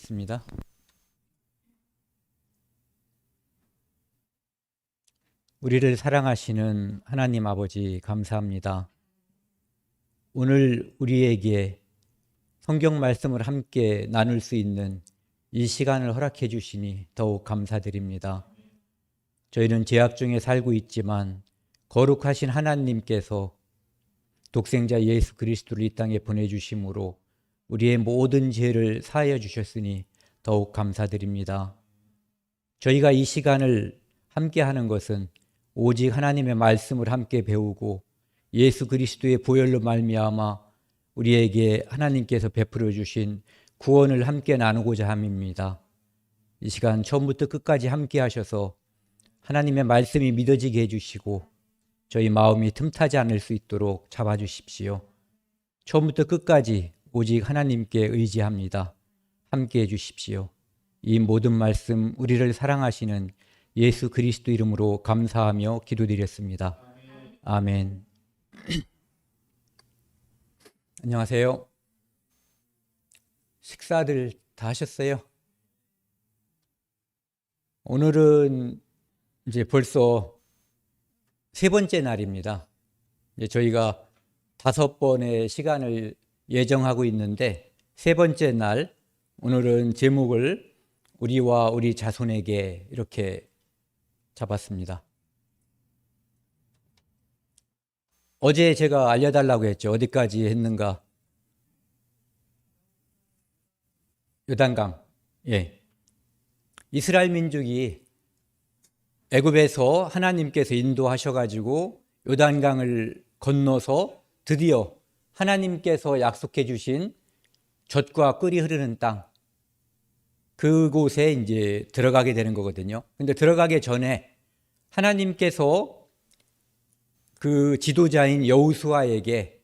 기도드리겠습니다. 우리를 사랑하시는 하나님 아버지 감사합니다. 오늘 우리에게 성경 말씀을 함께 나눌 수 있는 이 시간을 허락해 주시니 더욱 감사드립니다. 저희는 죄악 중에 살고 있지만 거룩하신 하나님께서 독생자 예수 그리스도를 이 땅에 보내주심으로 우리의 모든 죄를 사하여 주셨으니 더욱 감사드립니다. 저희가 이 시간을 함께 하는 것은 오직 하나님의 말씀을 함께 배우고 예수 그리스도의 보혈로 말미암아 우리에게 하나님께서 베풀어 주신 구원을 함께 나누고자 함입니다. 이 시간 처음부터 끝까지 함께 하셔서 하나님의 말씀이 믿어지게 해주시고 저희 마음이 틈타지 않을 수 있도록 잡아주십시오. 처음부터 끝까지 오직 하나님께 의지합니다. 함께 해주십시오. 이 모든 말씀 우리를 사랑하시는 예수 그리스도 이름으로 감사하며 기도드렸습니다. 아멘. 안녕하세요. 식사들 다 하셨어요? 오늘은 이제 벌써 세 번째 날입니다. 이제 저희가 5번의 시간을 예정하고 있는데 세 번째 날, 오늘은 제목을 우리와 우리 자손에게 이렇게 잡았습니다. 어제 제가 알려달라고 했죠. 어디까지 했는가? 요단강. 예. 이스라엘 민족이 애굽에서 하나님께서 인도하셔가지고 요단강을 건너서 드디어 하나님께서 약속해 주신 젖과 꿀이 흐르는 땅, 그곳에 이제 들어가게 되는 거거든요. 근데 들어가기 전에 하나님께서 그 지도자인 여호수아에게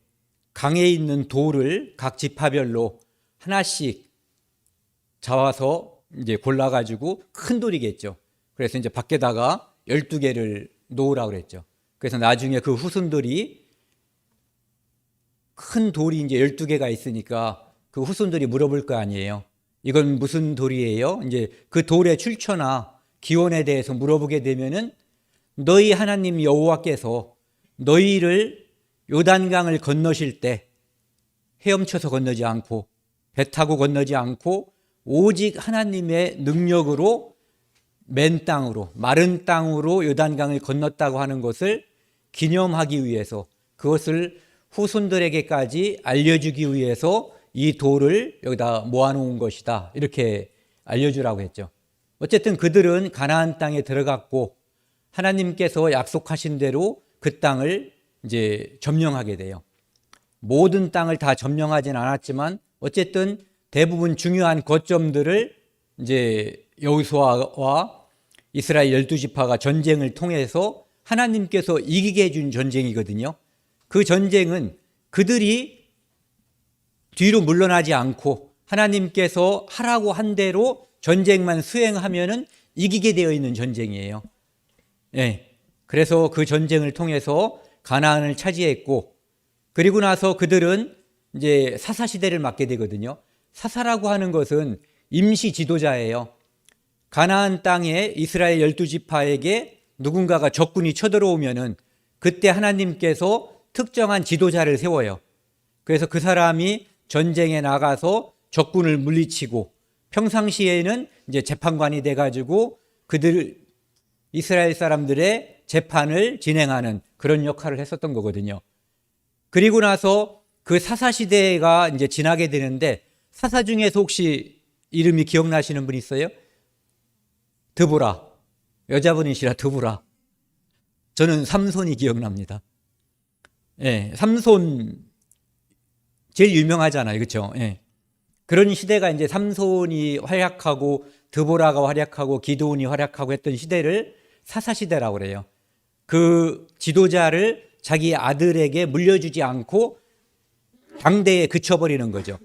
강에 있는 돌을 각 지파별로 하나씩 잡아서 이제 골라가지고 큰 돌이겠죠. 그래서 이제 밖에다가 12개를 놓으라고 그랬죠. 그래서 나중에 그 후손들이 큰 돌이 이제 12개가 있으니까 그 후손들이 물어볼 거 아니에요. 이건 무슨 돌이에요? 이제 그 돌의 출처나 기원에 대해서 물어보게 되면은 너희 하나님 여호와께서 너희를 요단강을 건너실 때 헤엄쳐서 건너지 않고 배 타고 건너지 않고 오직 하나님의 능력으로 맨 땅으로, 마른 땅으로 요단강을 건넜다고 하는 것을 기념하기 위해서, 그것을 후손들에게까지 알려주기 위해서 이 돌을 여기다 모아놓은 것이다, 이렇게 알려주라고 했죠. 어쨌든 그들은 가나안 땅에 들어갔고 하나님께서 약속하신 대로 그 땅을 이제 점령하게 돼요. 모든 땅을 다 점령하진 않았지만 어쨌든 대부분 중요한 거점들을 이제 여호수아와 이스라엘 12지파가 전쟁을 통해서 하나님께서 이기게 해준 전쟁이거든요. 그 전쟁은 그들이 뒤로 물러나지 않고 하나님께서 하라고 한 대로 전쟁만 수행하면은 이기게 되어 있는 전쟁이에요. 예. 그래서 그 전쟁을 통해서 가나안을 차지했고, 그리고 나서 그들은 이제 사사 시대를 맞게 되거든요. 사사라고 하는 것은 임시 지도자예요. 가나안 땅에 이스라엘 12지파에게 누군가가 적군이 쳐들어오면은 그때 하나님께서 특정한 지도자를 세워요. 그래서 그 사람이 전쟁에 나가서 적군을 물리치고 평상시에는 이제 재판관이 돼가지고 그들 이스라엘 사람들의 재판을 진행하는 그런 역할을 했었던 거거든요. 그리고 나서 그 사사 시대가 이제 지나게 되는데, 사사 중에서 혹시 이름이 기억나시는 분 있어요? 드보라. 여자분이시라 드보라. 저는 삼손이 기억납니다. 예, 삼손 제일 유명하잖아요. 그렇죠? 예. 그런 시대가 이제 삼손이 활약하고 드보라가 활약하고 기드온이 활약하고 했던 시대를 사사 시대라고 그래요. 그 지도자를 자기 아들에게 물려주지 않고 당대에 그쳐버리는 거죠.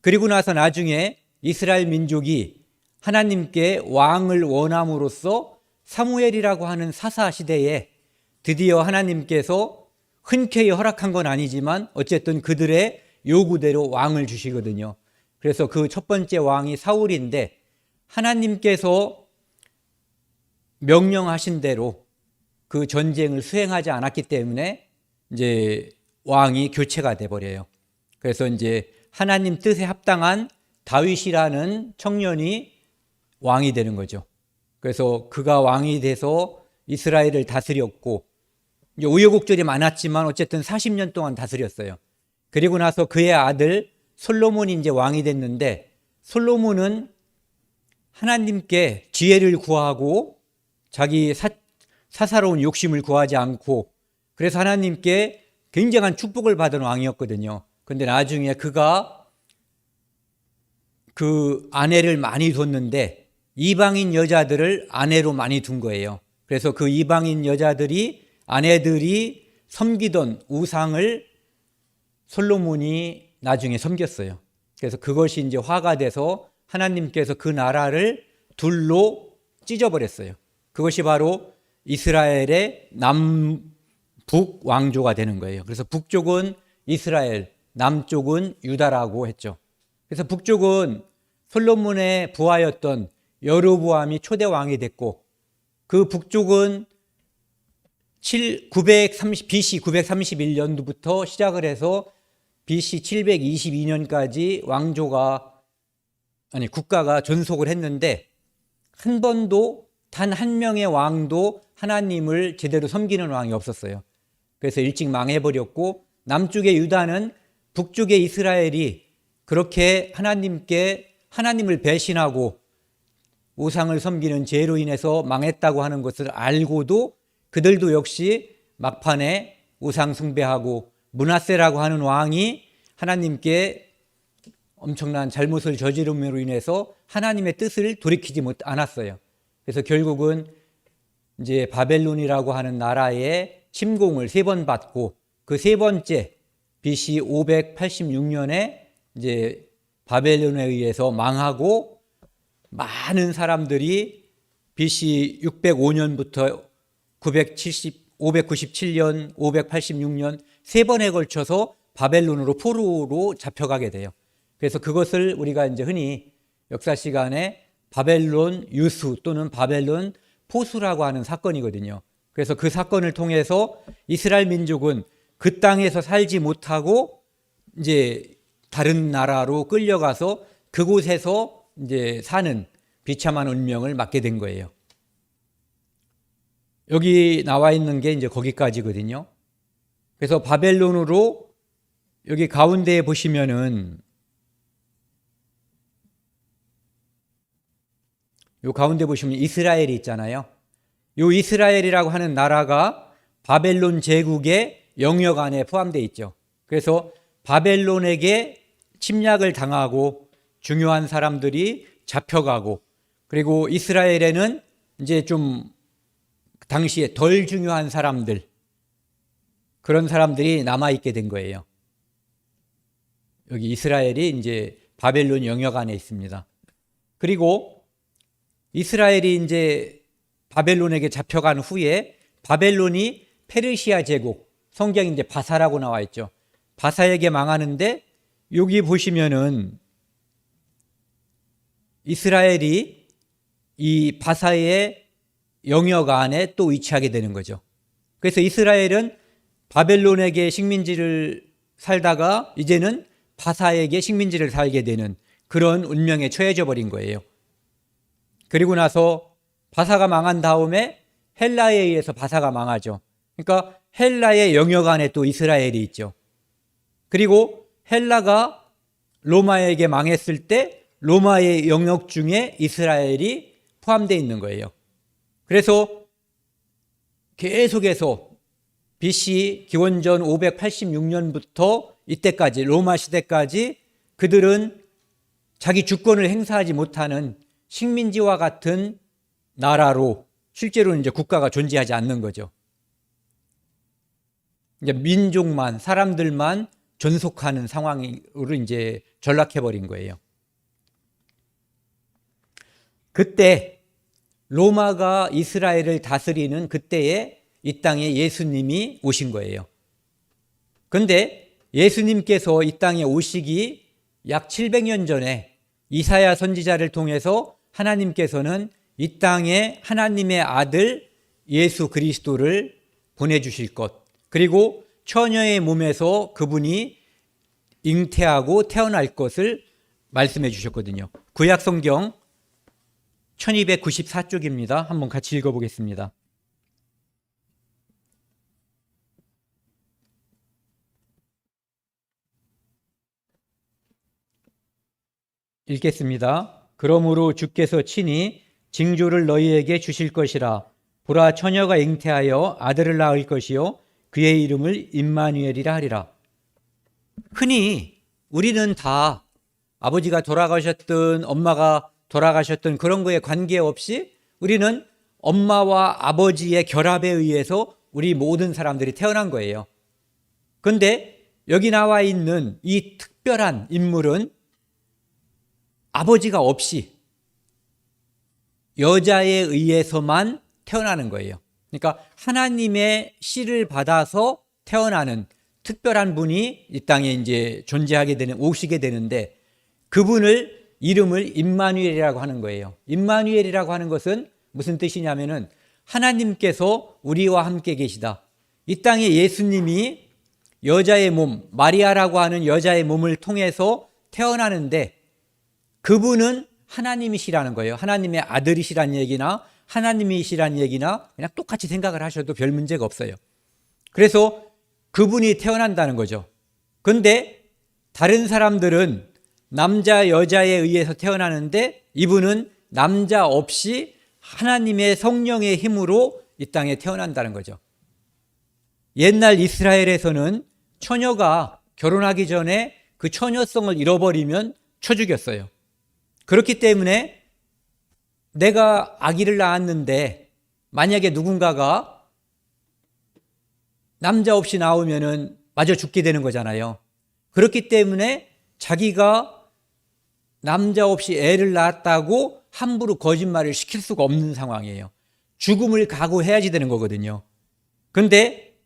그리고 나서 나중에 이스라엘 민족이 하나님께 왕을 원함으로써 사무엘이라고 하는 사사 시대에 드디어 하나님께서 흔쾌히 허락한 건 아니지만 어쨌든 그들의 요구대로 왕을 주시거든요. 그래서 그 첫 번째 왕이 사울인데 하나님께서 명령하신 대로 그 전쟁을 수행하지 않았기 때문에 이제 왕이 교체가 돼 버려요. 그래서 이제 하나님 뜻에 합당한 다윗이라는 청년이 왕이 되는 거죠. 그래서 그가 왕이 돼서 이스라엘을 다스렸고, 이제 우여곡절이 많았지만 어쨌든 40년 동안 다스렸어요. 그리고 나서 그의 아들 솔로몬이 이제 왕이 됐는데, 솔로몬은 하나님께 지혜를 구하고 자기 사사로운 욕심을 구하지 않고, 그래서 하나님께 굉장한 축복을 받은 왕이었거든요. 근데 나중에 그가 그 아내를 많이 뒀는데 이방인 여자들을 아내로 많이 둔 거예요. 그래서 그 이방인 여자들이, 아내들이 섬기던 우상을 솔로몬이 나중에 섬겼어요. 그래서 그것이 이제 화가 돼서 하나님께서 그 나라를 둘로 찢어버렸어요. 그것이 바로 이스라엘의 남북 왕조가 되는 거예요. 그래서 북쪽은 이스라엘, 남쪽은 유다라고 했죠. 그래서 북쪽은 솔로몬의 부하였던 여로보암이 초대 왕이 됐고, 그 북쪽은 BC 931년도부터 시작을 해서 BC 722년까지 국가가 존속을 했는데, 한 번도 단 한 명의 왕도 하나님을 제대로 섬기는 왕이 없었어요. 그래서 일찍 망해버렸고, 남쪽의 유다는 북쪽의 이스라엘이 그렇게 하나님을 배신하고 우상을 섬기는 죄로 인해서 망했다고 하는 것을 알고도 그들도 역시 막판에 우상 숭배하고, 므낫세라고 하는 왕이 하나님께 엄청난 잘못을 저지름으로 인해서 하나님의 뜻을 돌이키지 않았어요. 그래서 결국은 이제 바벨론이라고 하는 나라의 침공을 3번 받고, 그 세 번째 BC 586년에 이제 바벨론에 의해서 망하고, 많은 사람들이 BC 605년부터 597년, 586년 3번에 걸쳐서 바벨론으로 포로로 잡혀가게 돼요. 그래서 그것을 우리가 이제 흔히 역사 시간에 바벨론 유수 또는 바벨론 포수라고 하는 사건이거든요. 그래서 그 사건을 통해서 이스라엘 민족은 그 땅에서 살지 못하고 이제 다른 나라로 끌려가서 그곳에서 이제 사는 비참한 운명을 맞게 된 거예요. 여기 나와 있는 게 이제 거기까지거든요. 그래서 바벨론으로, 여기 가운데에 보시면은 요 가운데 보시면 이스라엘이 있잖아요. 요 이스라엘이라고 하는 나라가 바벨론 제국의 영역 안에 포함되어 있죠. 그래서 바벨론에게 침략을 당하고 중요한 사람들이 잡혀가고, 그리고 이스라엘에는 이제 좀 당시에 덜 중요한 사람들, 그런 사람들이 남아있게 된 거예요. 여기 이스라엘이 이제 바벨론 영역 안에 있습니다. 그리고 이스라엘이 이제 바벨론에게 잡혀간 후에 바벨론이 페르시아 제국, 성경에 이제 바사라고 나와 있죠. 바사에게 망하는데, 여기 보시면은 이스라엘이 이 바사의 영역 안에 또 위치하게 되는 거죠. 그래서 이스라엘은 바벨론에게 식민지를 살다가 이제는 바사에게 식민지를 살게 되는 그런 운명에 처해져 버린 거예요. 그리고 나서 바사가 망한 다음에 헬라에 의해서 바사가 망하죠. 그러니까 헬라의 영역 안에 또 이스라엘이 있죠. 그리고 헬라가 로마에게 망했을 때 로마의 영역 중에 이스라엘이 포함되어 있는 거예요. 그래서 계속해서 BC 기원전 586년부터 이때까지, 로마 시대까지 그들은 자기 주권을 행사하지 못하는 식민지와 같은 나라로 실제로는 이제 국가가 존재하지 않는 거죠. 이제 민족만, 사람들만 존속하는 상황으로 이제 전락해버린 거예요. 그때 로마가 이스라엘을 다스리는 그때에 이 땅에 예수님이 오신 거예요. 그런데 예수님께서 이 땅에 오시기 약 700년 전에 이사야 선지자를 통해서 하나님께서는 이 땅에 하나님의 아들 예수 그리스도를 보내주실 것, 그리고 처녀의 몸에서 그분이 잉태하고 태어날 것을 말씀해 주셨거든요. 구약 성경 1294쪽입니다. 한번 같이 읽어보겠습니다. 읽겠습니다. 그러므로 주께서 친히 징조를 너희에게 주실 것이라. 보라, 처녀가 잉태하여 아들을 낳을 것이요 그의 이름을 임마누엘이라 하리라. 흔히 우리는 다 아버지가 돌아가셨든 엄마가 돌아가셨든 그런 거에 관계없이 우리는 엄마와 아버지의 결합에 의해서 우리 모든 사람들이 태어난 거예요. 그런데 여기 나와 있는 이 특별한 인물은 아버지가 없이 여자에 의해서만 태어나는 거예요. 그러니까 하나님의 씨를 받아서 태어나는 특별한 분이 이 땅에 이제 존재하게 되는, 오시게 되는데, 그분을 이름을 임마누엘이라고 하는 거예요. 임마누엘이라고 하는 것은 무슨 뜻이냐면은 하나님께서 우리와 함께 계시다. 이 땅에 예수님이 여자의 몸, 마리아라고 하는 여자의 몸을 통해서 태어나는데 그분은 하나님이시라는 거예요. 하나님의 아들이시란 얘기나 하나님이시란 얘기나 그냥 똑같이 생각을 하셔도 별 문제가 없어요. 그래서 그분이 태어난다는 거죠. 그런데 다른 사람들은 남자, 여자에 의해서 태어나는데 이분은 남자 없이 하나님의 성령의 힘으로 이 땅에 태어난다는 거죠. 옛날 이스라엘에서는 처녀가 결혼하기 전에 그 처녀성을 잃어버리면 쳐 죽였어요. 그렇기 때문에 내가 아기를 낳았는데 만약에 누군가가 남자 없이 나오면은 마저 죽게 되는 거잖아요. 그렇기 때문에 자기가 남자 없이 애를 낳았다고 함부로 거짓말을 시킬 수가 없는 상황이에요. 죽음을 각오해야지 되는 거거든요. 그런데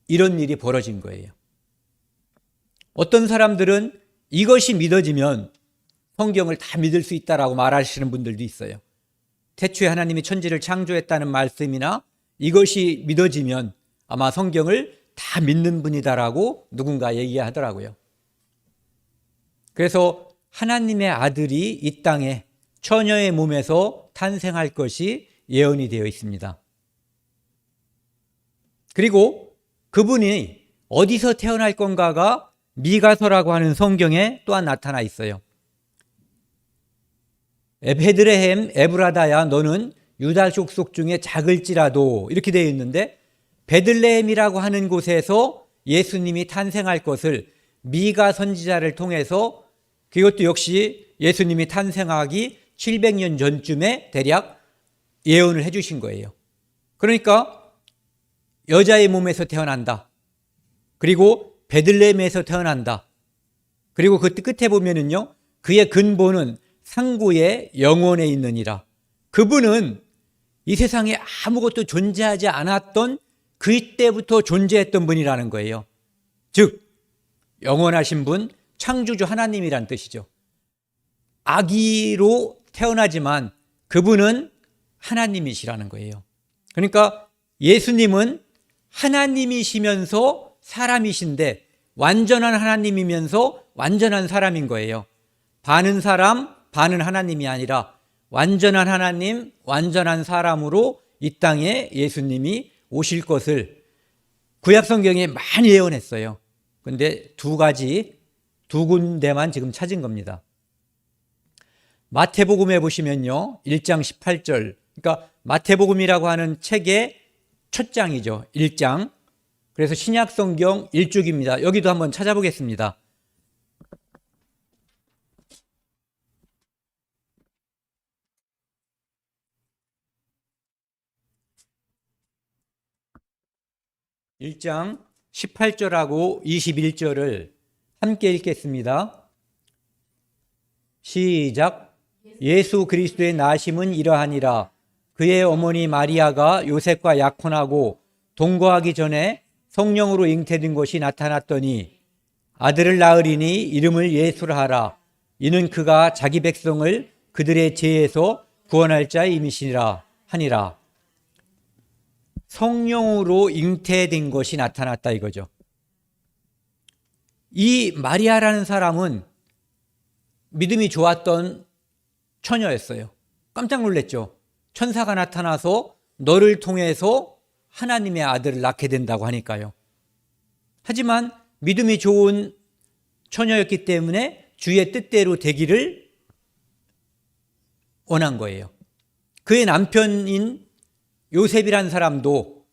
이런 일이 벌어진 거예요. 어떤 사람들은 이것이 믿어지면 성경을 다 믿을 수 있다라고 말하시는 분들도 있어요. 태초에 하나님이 천지를 창조했다는 말씀이나 이것이 믿어지면 아마 성경을 다 믿는 분이다라고 누군가 얘기하더라고요. 그래서 하나님의 아들이 이 땅에 처녀의 몸에서 탄생할 것이 예언이 되어 있습니다. 그리고 그분이 어디서 태어날 건가가 미가서라고 하는 성경에 또한 나타나 있어요. 베들레헴 에브라다야 너는 유다 족속 중에 작을지라도 이렇게 되어 있는데, 베들레헴이라고 하는 곳에서 예수님이 탄생할 것을 미가 선지자를 통해서, 그것도 역시 예수님이 탄생하기 700년 전쯤에 대략 예언을 해 주신 거예요. 그러니까 여자의 몸에서 태어난다. 그리고 베들레헴에서 태어난다. 그리고 그 끝에 보면은요, 그의 근본은 상구의 영혼에 있느니라. 그분은 이 세상에 아무것도 존재하지 않았던 그때부터 존재했던 분이라는 거예요. 즉 영원하신 분, 창조주 하나님이란 뜻이죠. 아기로 태어나지만 그분은 하나님이시라는 거예요. 그러니까 예수님은 하나님이시면서 사람이신데 완전한 하나님이면서 완전한 사람인 거예요. 반은 사람, 반은 하나님이 아니라 완전한 하나님, 완전한 사람으로 이 땅에 예수님이 오실 것을 구약 성경에 많이 예언했어요. 그런데 두 군데만 지금 찾은 겁니다. 마태복음에 보시면요, 1장 18절, 그러니까 마태복음이라고 하는 책의 첫 장이죠. 1장. 그래서 신약 성경 1쪽입니다. 여기도 한번 찾아보겠습니다. (1장) 18절하고 21절을 함께 읽겠습니다. 시작. 예수 그리스도의 나심은 이러하니라. 그의 어머니 마리아가 요셉과 약혼하고 동거하기 전에 성령으로 잉태된 것이 나타났더니 아들을 낳으리니 이름을 예수라 하라. 이는 그가 자기 백성을 그들의 죄에서 구원할 자임이시니라 하니라. 성령으로 잉태된 것이 나타났다 이거죠. 이 마리아라는 사람은 믿음이 좋았던 처녀였어요. 깜짝 놀랐죠. 천사가 나타나서 너를 통해서 하나님의 아들을 낳게 된다고 하니까요. 하지만 믿음이 좋은 처녀였기 때문에 주의 뜻대로 되기를 원한 거예요. 그의 남편인 요셉이란 사람도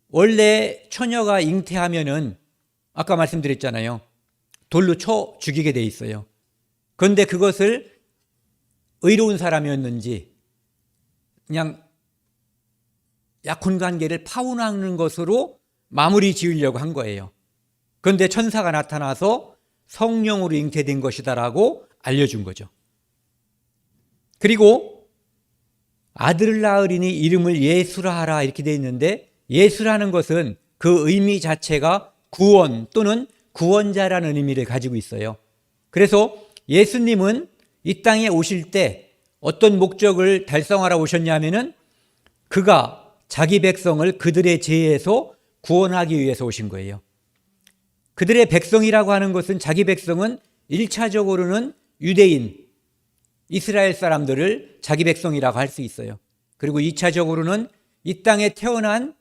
원래 처녀가 잉태하면은 아까 말씀드렸잖아요. 돌로 쳐 죽이게 돼 있어요. 그런데 그것을 의로운 사람이었는지 그냥 약혼 관계를 파혼하는 것으로 마무리 지으려고 한 거예요. 그런데 천사가 나타나서 성령으로 잉태된 것이다라고 알려준 거죠. 그리고 아들을 낳으리니 이름을 예수라 하라 이렇게 되어 있는데, 예수라는 것은 그 의미 자체가 구원 또는 구원자라는 의미를 가지고 있어요. 그래서 예수님은 이 땅에 오실 때 어떤 목적을 달성하러 오셨냐면은 그가 자기 백성을 그들의 죄에서 구원하기 위해서 오신 거예요. 그들의 백성이라고 하는 것은, 자기 백성은 1차적으로는 유대인, 이스라엘 사람들을 자기 백성이라고 할 수 있어요. 그리고 2차적으로는 이 땅에 태어난,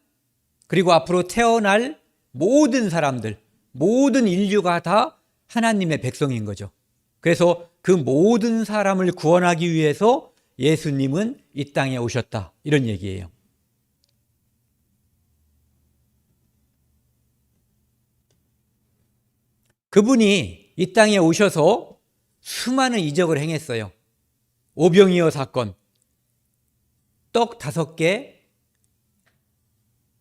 그리고 앞으로 태어날 모든 사람들, 모든 인류가 다 하나님의 백성인 거죠. 그래서 그 모든 사람을 구원하기 위해서 예수님은 이 땅에 오셨다, 이런 얘기예요. 그분이 이 땅에 오셔서 수많은 이적을 행했어요. 오병이어 사건, 떡 5개,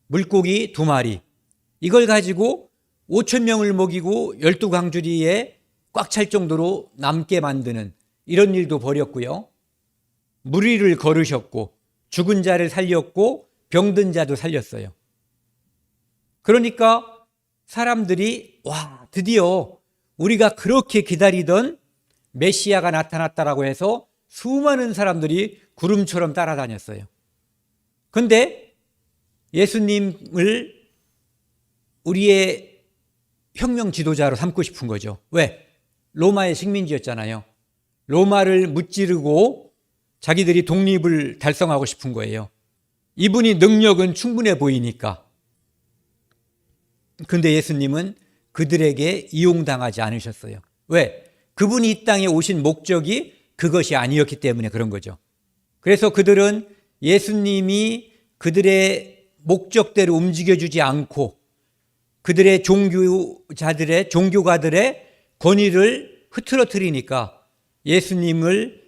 물고기 2마리, 이걸 가지고 5,000명을 먹이고 12광주리에 꽉 찰 정도로 남게 만드는 이런 일도 벌였고요. 물 위를 걸으셨고 죽은 자를 살렸고 병든 자도 살렸어요. 그러니까 사람들이 와, 드디어 우리가 그렇게 기다리던 메시아가 나타났다라고 해서 수많은 사람들이 구름처럼 따라다녔어요. 그런데 예수님을 우리의 혁명 지도자로 삼고 싶은 거죠. 왜? 로마의 식민지였잖아요. 로마를 무찌르고 자기들이 독립을 달성하고 싶은 거예요. 이분이 능력은 충분해 보이니까. 그런데 예수님은 그들에게 이용당하지 않으셨어요. 왜? 그분이 이 땅에 오신 목적이 그것이 아니었기 때문에 그런 거죠. 그래서 그들은 예수님이 그들의 목적대로 움직여주지 않고 그들의 종교가들의 권위를 흐트러뜨리니까 예수님을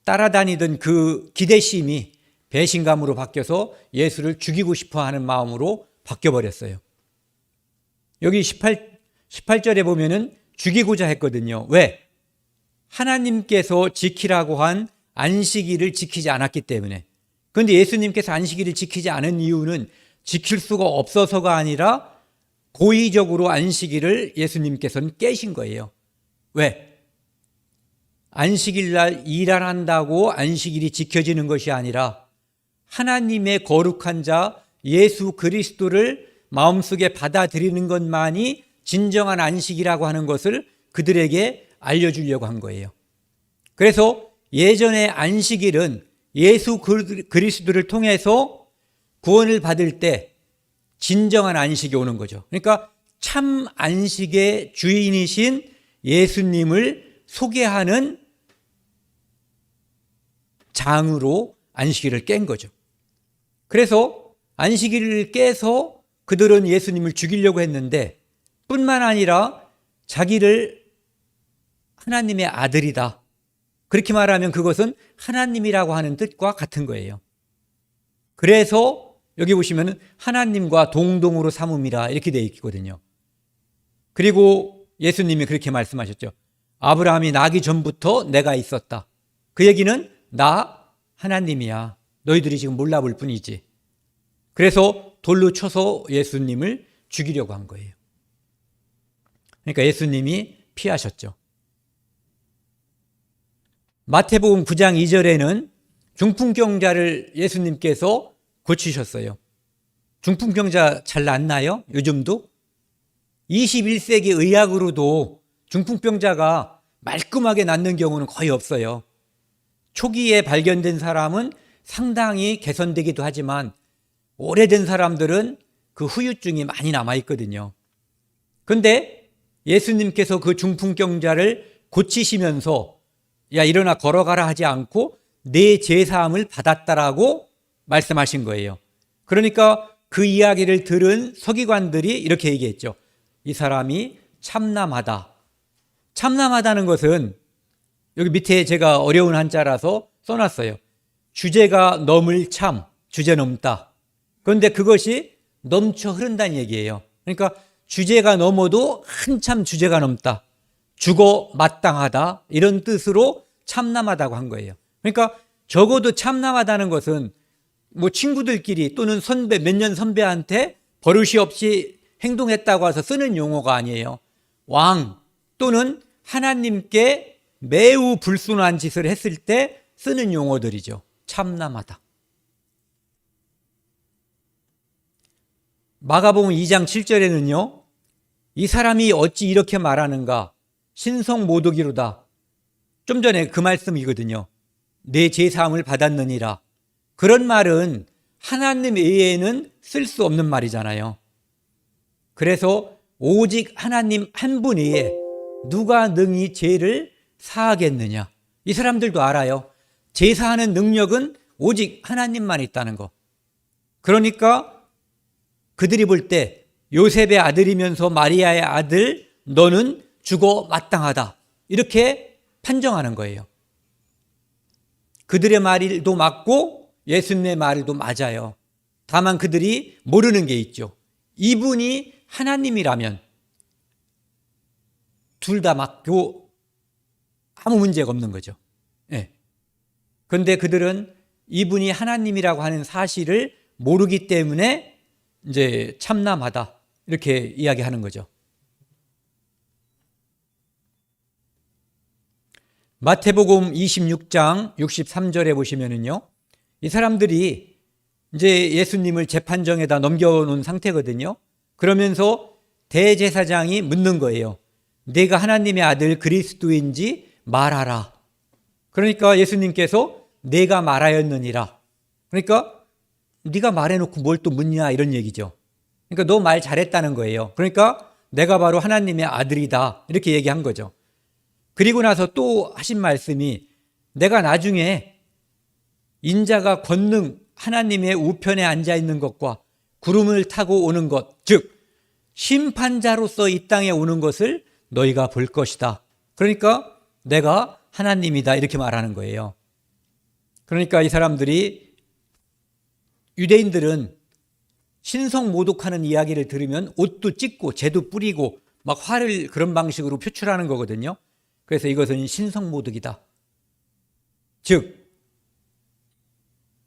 따라다니던 그 기대심이 배신감으로 바뀌어서 예수를 죽이고 싶어하는 마음으로 바뀌어버렸어요. 여기 18절에 보면은 죽이고자 했거든요. 왜? 하나님께서 지키라고 한 안식일을 지키지 않았기 때문에. 그런데 예수님께서 안식일을 지키지 않은 이유는 지킬 수가 없어서가 아니라 고의적으로 안식일을 예수님께서는 깨신 거예요. 왜? 안식일 날 일 안 한다고 안식일이 지켜지는 것이 아니라 하나님의 거룩한 자 예수 그리스도를 마음속에 받아들이는 것만이 진정한 안식이라고 하는 것을 그들에게 알려주려고 한 거예요. 그래서 예전의 안식일은 예수 그리스도를 통해서 구원을 받을 때 진정한 안식이 오는 거죠. 그러니까 참 안식의 주인이신 예수님을 소개하는 장으로 안식일을 깬 거죠. 그래서 안식일을 깨서 그들은 예수님을 죽이려고 했는데, 뿐만 아니라 자기를 하나님의 아들이다, 그렇게 말하면 그것은 하나님이라고 하는 뜻과 같은 거예요. 그래서 여기 보시면 하나님과 동등으로 삼음이라 이렇게 되어 있거든요. 그리고 예수님이 그렇게 말씀하셨죠. 아브라함이 나기 전부터 내가 있었다. 그 얘기는 나 하나님이야. 너희들이 지금 몰라볼 뿐이지. 그래서 돌로 쳐서 예수님을 죽이려고 한 거예요. 그러니까 예수님이 피하셨죠. 마태복음 9장 2절에는 중풍병자를 예수님께서 고치셨어요. 중풍병자 잘 낫나요? 요즘도? 21세기 의학으로도 중풍병자가 말끔하게 낫는 경우는 거의 없어요. 초기에 발견된 사람은 상당히 개선되기도 하지만 오래된 사람들은 그 후유증이 많이 남아있거든요. 그런데 예수님께서 그 중풍병자를 고치시면서 야 일어나 걸어가라 하지 않고 내 죄사함을 받았다라고 말씀하신 거예요. 그러니까 그 이야기를 들은 서기관들이 이렇게 얘기했죠. 이 사람이 참남하다. 참남하다는 것은 여기 밑에 제가 어려운 한자라서 써놨어요. 주제가 넘을 참, 주제 넘다. 그런데 그것이 넘쳐 흐른다는 얘기예요. 그러니까 주제가 넘어도 한참 주제가 넘다. 죽어 마땅하다. 이런 뜻으로 참남하다고 한 거예요. 그러니까 적어도 참남하다는 것은 뭐 친구들끼리 또는 선배, 몇 년 선배한테 버릇이 없이 행동했다고 해서 쓰는 용어가 아니에요. 왕 또는 하나님께 매우 불순한 짓을 했을 때 쓰는 용어들이죠. 참남하다. 마가복음 2장 7절에는요. 이 사람이 어찌 이렇게 말하는가? 신성모독이로다. 좀 전에 그 말씀이거든요. 내 죄사함을 받았느니라. 그런 말은 하나님 외에는 쓸 수 없는 말이잖아요. 그래서 오직 하나님 한 분 외에 누가 능히 죄를 사하겠느냐. 이 사람들도 알아요. 제사하는 능력은 오직 하나님만 있다는 거. 그러니까 그들이 볼 때 요셉의 아들이면서 마리아의 아들 너는 죽어 마땅하다. 이렇게 판정하는 거예요. 그들의 말도 맞고 예수님의 말도 맞아요. 다만 그들이 모르는 게 있죠. 이분이 하나님이라면 둘 다 맞고 아무 문제가 없는 거죠. 그런데 그들은 이분이 하나님이라고 하는 사실을 모르기 때문에 이제 참남하다 이렇게 이야기하는 거죠. 마태복음 26장 63절에 보시면은요, 이 사람들이 이제 예수님을 재판정에다 넘겨놓은 상태거든요. 그러면서 대제사장이 묻는 거예요. 내가 하나님의 아들 그리스도인지 말하라. 그러니까 예수님께서 내가 말하였느니라. 그러니까 네가 말해놓고 뭘 또 묻냐 이런 얘기죠. 그러니까 너 말 잘했다는 거예요. 그러니까 내가 바로 하나님의 아들이다 이렇게 얘기한 거죠. 그리고 나서 또 하신 말씀이 내가 나중에 인자가 권능 하나님의 우편에 앉아있는 것과 구름을 타고 오는 것, 즉 심판자로서 이 땅에 오는 것을 너희가 볼 것이다. 그러니까 내가 하나님이다 이렇게 말하는 거예요. 그러니까 이 사람들이, 유대인들은 신성모독하는 이야기를 들으면 옷도 찢고 재도 뿌리고 막 화를 그런 방식으로 표출하는 거거든요. 그래서 이것은 신성모독이다. 즉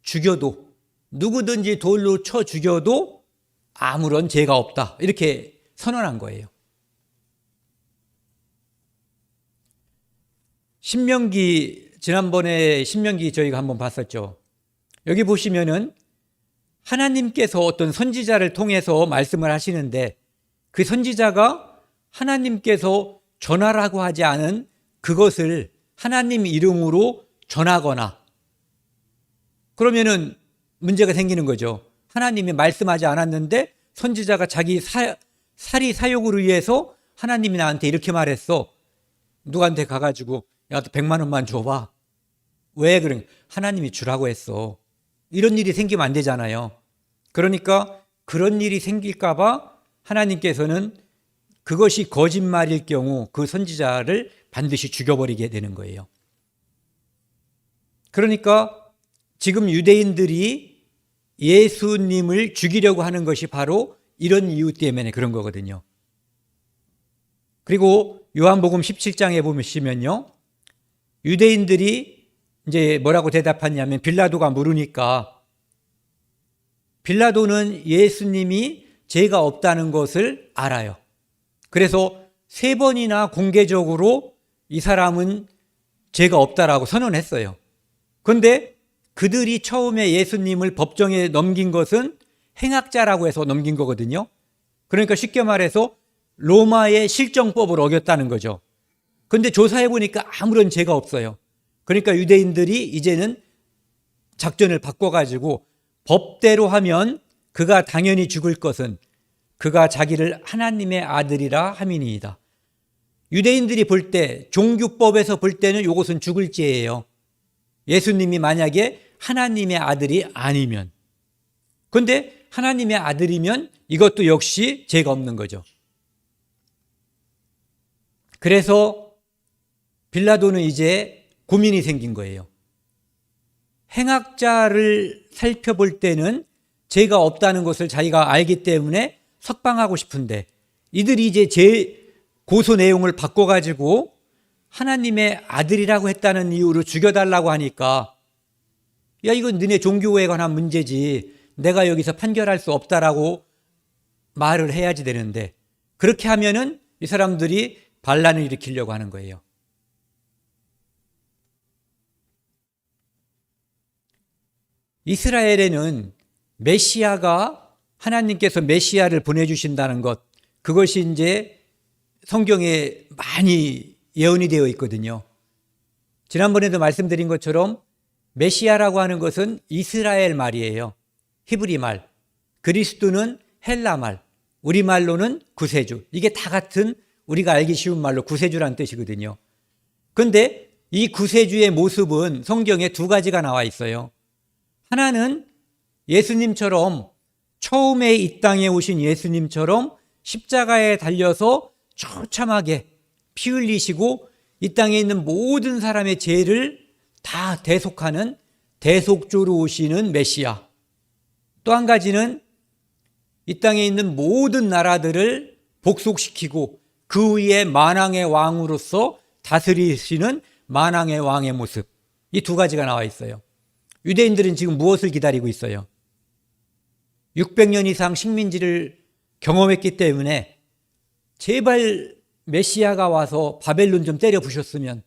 죽여도, 누구든지 돌로 쳐 죽여도 아무런 죄가 없다 이렇게 선언한 거예요. 신명기, 지난번에 신명기 저희가 한번 봤었죠. 여기 보시면은 하나님께서 어떤 선지자를 통해서 말씀을 하시는데 그 선지자가 하나님께서 전하라고 하지 않은 그것을 하나님 이름으로 전하거나, 그러면은 문제가 생기는 거죠. 하나님이 말씀하지 않았는데 선지자가 자기 사리 사욕을 위해서 하나님이 나한테 이렇게 말했어. 누구한테 가가지고 야 100만 원만 줘봐. 왜? 그러냐, 하나님이 주라고 했어. 이런 일이 생기면 안 되잖아요. 그러니까 그런 일이 생길까 봐 하나님께서는 그것이 거짓말일 경우 그 선지자를 반드시 죽여버리게 되는 거예요. 그러니까 지금 유대인들이 예수님을 죽이려고 하는 것이 바로 이런 이유 때문에 그런 거거든요. 그리고 요한복음 17장에 보시면요, 유대인들이 이제 뭐라고 대답하냐면 빌라도가 물으니까 빌라도는 예수님이 죄가 없다는 것을 알아요. 그래서 3번이나 공개적으로 이 사람은 죄가 없다라고 선언했어요. 그런데 그들이 처음에 예수님을 법정에 넘긴 것은 행악자라고 해서 넘긴 거거든요. 그러니까 쉽게 말해서 로마의 실정법을 어겼다는 거죠. 그런데 조사해 보니까 아무런 죄가 없어요. 그러니까 유대인들이 이제는 작전을 바꿔가지고 법대로 하면 그가 당연히 죽을 것은 그가 자기를 하나님의 아들이라 함이니이다. 유대인들이 볼 때, 종교법에서 볼 때는 이것은 죽을 죄예요. 예수님이 만약에 하나님의 아들이 아니면. 그런데 하나님의 아들이면 이것도 역시 죄가 없는 거죠. 그래서 빌라도는 이제 고민이 생긴 거예요. 행악자를 살펴볼 때는 죄가 없다는 것을 자기가 알기 때문에 석방하고 싶은데 이들이 이제 제 고소 내용을 바꿔가지고 하나님의 아들이라고 했다는 이유로 죽여달라고 하니까 야, 이건 너네 종교에 관한 문제지 내가 여기서 판결할 수 없다라고 말을 해야지 되는데 그렇게 하면은 이 사람들이 반란을 일으키려고 하는 거예요. 이스라엘에는 메시아가 하나님께서 메시아를 보내주신다는 것, 그것이 이제 성경에 많이 예언이 되어 있거든요. 지난번에도 말씀드린 것처럼 메시아라고 하는 것은 이스라엘 말이에요. 히브리 말. 그리스도는 헬라 말. 우리말로는 구세주. 이게 다 같은 우리가 알기 쉬운 말로 구세주라는 뜻이거든요. 그런데 이 구세주의 모습은 성경에 2가지가 나와 있어요. 하나는 예수님처럼 처음에 이 땅에 오신 예수님처럼 십자가에 달려서 처참하게 피 흘리시고 이 땅에 있는 모든 사람의 죄를 다 대속하는 대속주로 오시는 메시아. 또 한 가지는 이 땅에 있는 모든 나라들을 복속시키고 그 위에 만왕의 왕으로서 다스리시는 만왕의 왕의 모습. 이 2가지가 나와 있어요. 유대인들은 지금 무엇을 기다리고 있어요? 600년 이상 식민지를 경험했기 때문에 제발 메시아가 와서 바벨론 좀 때려 부셨으면,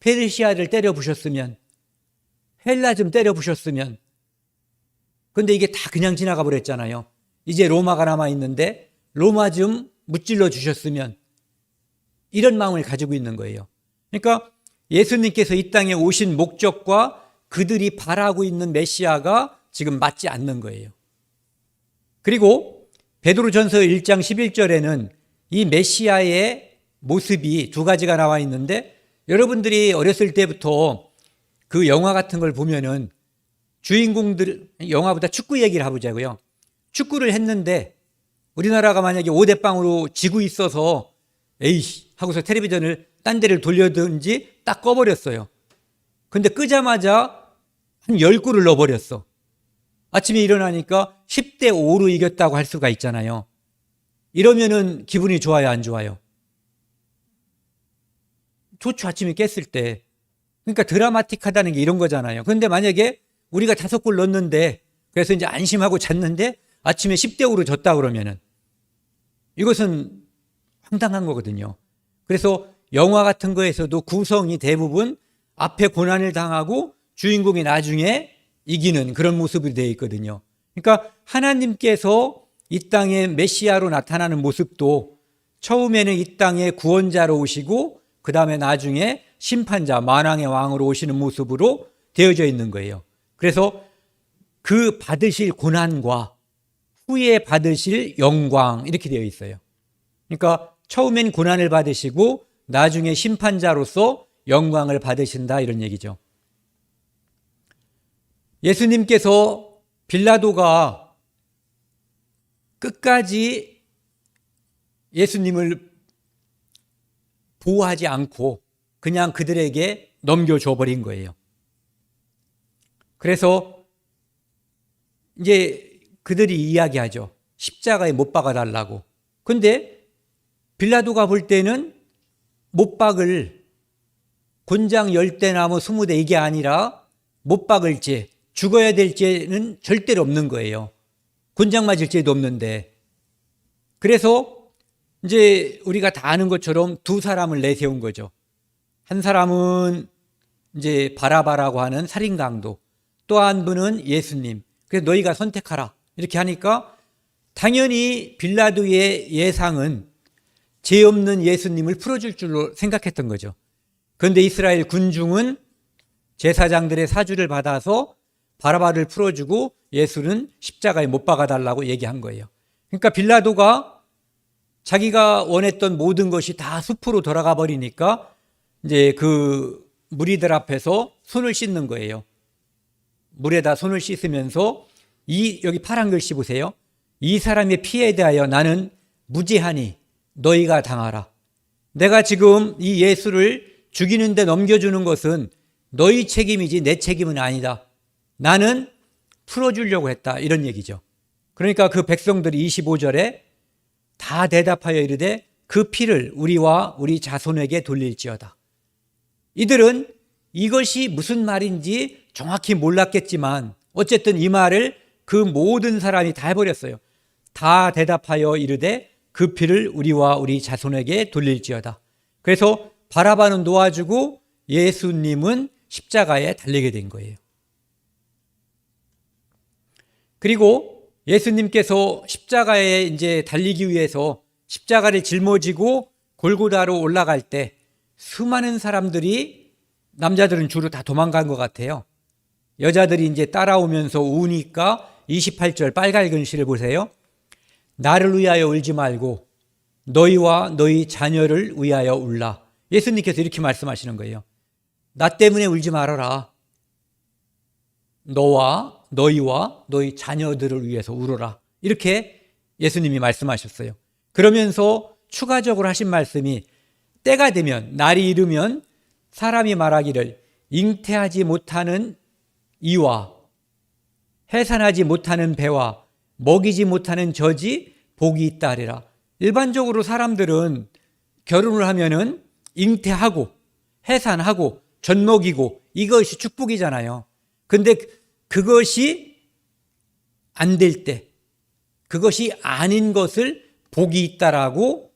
페르시아를 때려 부셨으면, 헬라 좀 때려 부셨으면. 그런데 이게 다 그냥 지나가 버렸잖아요. 이제 로마가 남아 있는데 로마 좀 무찔러 주셨으면, 이런 마음을 가지고 있는 거예요. 그러니까 예수님께서 이 땅에 오신 목적과 그들이 바라고 있는 메시아가 지금 맞지 않는 거예요. 그리고 베드로전서 1장 11절에는 이 메시아의 모습이 2가지가 나와 있는데 여러분들이 어렸을 때부터 그 영화 같은 걸 보면은 주인공들, 영화보다 축구 얘기를 해보자고요. 축구를 했는데 우리나라가 만약에 5대0으로 지고 있어서 에이씨 하고서 텔레비전을 딴 데를 돌려든지 딱 꺼버렸어요. 근데 끄자마자 한 10골을 넣어버렸어. 아침에 일어나니까 10대5로 이겼다고 할 수가 있잖아요. 이러면은 기분이 좋아요, 안 좋아요? 좋죠, 아침에 깼을 때. 그러니까 드라마틱하다는 게 이런 거잖아요. 그런데 만약에 우리가 5골 넣었는데 그래서 이제 안심하고 잤는데 아침에 10대5로 졌다 그러면은 이것은 황당한 거거든요. 그래서 영화 같은 거에서도 구성이 대부분 앞에 고난을 당하고 주인공이 나중에 이기는 그런 모습이 되어 있거든요. 그러니까 하나님께서 이 땅에 메시아로 나타나는 모습도 처음에는 이 땅에 구원자로 오시고 그 다음에 나중에 심판자, 만왕의 왕으로 오시는 모습으로 되어져 있는 거예요. 그래서 그 받으실 고난과 후에 받으실 영광 이렇게 되어 있어요. 그러니까 처음엔 고난을 받으시고 나중에 심판자로서 영광을 받으신다 이런 얘기죠. 예수님께서 빌라도가 끝까지 예수님을 보호하지 않고 그냥 그들에게 넘겨줘 버린 거예요. 그래서 이제 그들이 이야기하죠. 십자가에 못 박아달라고. 근데 빌라도가 볼 때는 못 박을 곤장 10대 나무 20대 이게 아니라 못 박을 죄, 죽어야 될 죄는 절대로 없는 거예요. 곤장 맞을 죄도 없는데. 그래서 이제 우리가 다 아는 것처럼 두 사람을 내세운 거죠. 한 사람은 이제 바라바라고 하는 살인 강도, 또 한 분은 예수님. 그래서 너희가 선택하라. 이렇게 하니까 당연히 빌라도의 예상은 죄 없는 예수님을 풀어줄 줄로 생각했던 거죠. 그런데 이스라엘 군중은 제사장들의 사주를 받아서 바라바를 풀어주고 예수는 십자가에 못 박아달라고 얘기한 거예요. 그러니까 빌라도가 자기가 원했던 모든 것이 다 숲으로 돌아가 버리니까 이제 그 무리들 앞에서 손을 씻는 거예요. 물에다 손을 씻으면서 여기 파란 글씨 보세요. 이 사람의 피에 대하여 나는 무죄하니 너희가 당하라. 내가 지금 이 예수를 죽이는데 넘겨주는 것은 너희 책임이지 내 책임은 아니다. 나는 풀어주려고 했다. 이런 얘기죠. 그러니까 그 백성들이 25절에 다 대답하여 이르되 그 피를 우리와 우리 자손에게 돌릴지어다. 이들은 이것이 무슨 말인지 정확히 몰랐겠지만 어쨌든 이 말을 그 모든 사람이 다 해버렸어요. 다 대답하여 이르되 그 피를 우리와 우리 자손에게 돌릴지어다. 그래서 바라바는 놓아주고 예수님은 십자가에 달리게 된 거예요. 그리고 예수님께서 십자가에 이제 달리기 위해서 십자가를 짊어지고 골고다로 올라갈 때 수많은 사람들이, 남자들은 주로 다 도망간 것 같아요. 여자들이 이제 따라오면서 우니까 28절 빨간 글씨를 보세요. 나를 위하여 울지 말고 너희와 너희 자녀를 위하여 울라. 예수님께서 이렇게 말씀하시는 거예요. 나 때문에 울지 말아라. 너희와 너희 자녀들을 위해서 울어라. 이렇게 예수님이 말씀하셨어요. 그러면서 추가적으로 하신 말씀이 때가 되면, 날이 이르면 사람이 말하기를 잉태하지 못하는 이와 해산하지 못하는 배와 먹이지 못하는 젖이 복이 있다 하리라. 일반적으로 사람들은 결혼을 하면은 잉태하고 해산하고 젖 먹이고 이것이 축복이잖아요. 근데 그것이 안 될 때, 그것이 아닌 것을 복이 있다라고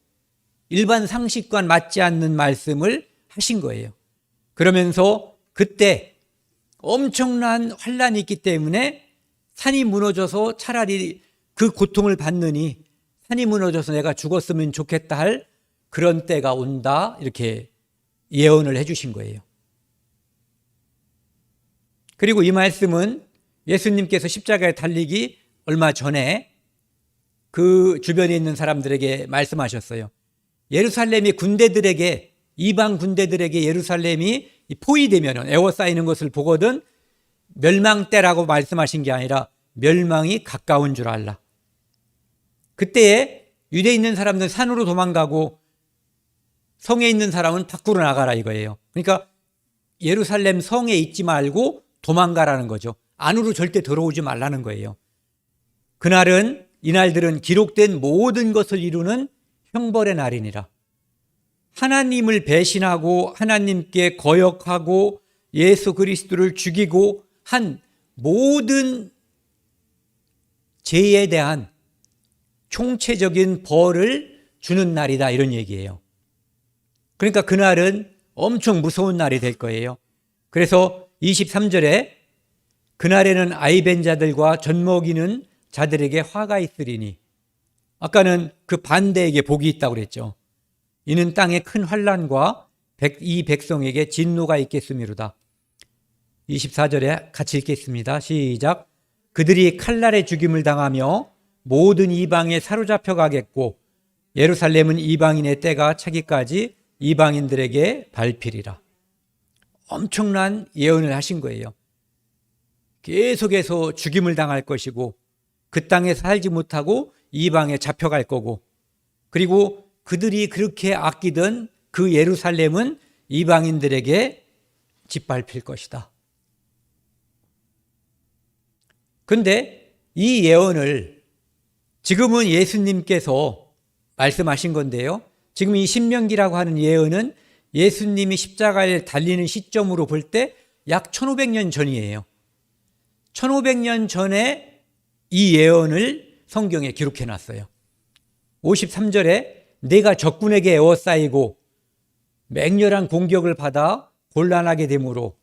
일반 상식과 맞지 않는 말씀을 하신 거예요. 그러면서 그때 엄청난 환란이 있기 때문에 산이 무너져서 차라리 그 고통을 받느니 산이 무너져서 내가 죽었으면 좋겠다 할 그런 때가 온다, 이렇게 예언을 해주신 거예요. 그리고 이 말씀은 예수님께서 십자가에 달리기 얼마 전에 그 주변에 있는 사람들에게 말씀하셨어요. 예루살렘이 군대들에게, 이방 군대들에게 예루살렘이 포위되면 에워싸이는 것을 보거든 멸망 때라고 말씀하신 게 아니라 멸망이 가까운 줄 알라. 그때에 유대에 있는 사람들은 산으로 도망가고 성에 있는 사람은 밖으로 나가라 이거예요. 그러니까 예루살렘 성에 있지 말고 도망가라는 거죠. 안으로 절대 들어오지 말라는 거예요. 그날은, 이날들은 기록된 모든 것을 이루는 형벌의 날이니라. 하나님을 배신하고 하나님께 거역하고 예수 그리스도를 죽이고 한 모든 죄에 대한 총체적인 벌을 주는 날이다, 이런 얘기예요. 그러니까 그날은 엄청 무서운 날이 될 거예요. 그래서 23절에 그날에는 아이벤 자들과 젖먹이는 자들에게 화가 있으리니, 아까는 그 반대에게 복이 있다고 그랬죠. 이는 땅에 큰 환난과 이 백성에게 진노가 있겠음이로다. 24절에 같이 읽겠습니다. 시작. 그들이 칼날에 죽임을 당하며 모든 이방에 사로잡혀 가겠고 예루살렘은 이방인의 때가 차기까지 이방인들에게 밟히리라. 엄청난 예언을 하신 거예요. 계속해서 죽임을 당할 것이고 그 땅에 살지 못하고 이방에 잡혀갈 거고, 그리고 그들이 그렇게 아끼던 그 예루살렘은 이방인들에게 짓밟힐 것이다. 그런데 이 예언을 지금은 예수님께서 말씀하신 건데요. 지금 이 신명기라고 하는 예언은 예수님이 십자가에 달리는 시점으로 볼 때 약 1500년 전이에요. 1500년 전에 이 예언을 성경에 기록해 놨어요. 53절에 내가 적군에게 에워싸이고 맹렬한 공격을 받아 곤란하게 되므로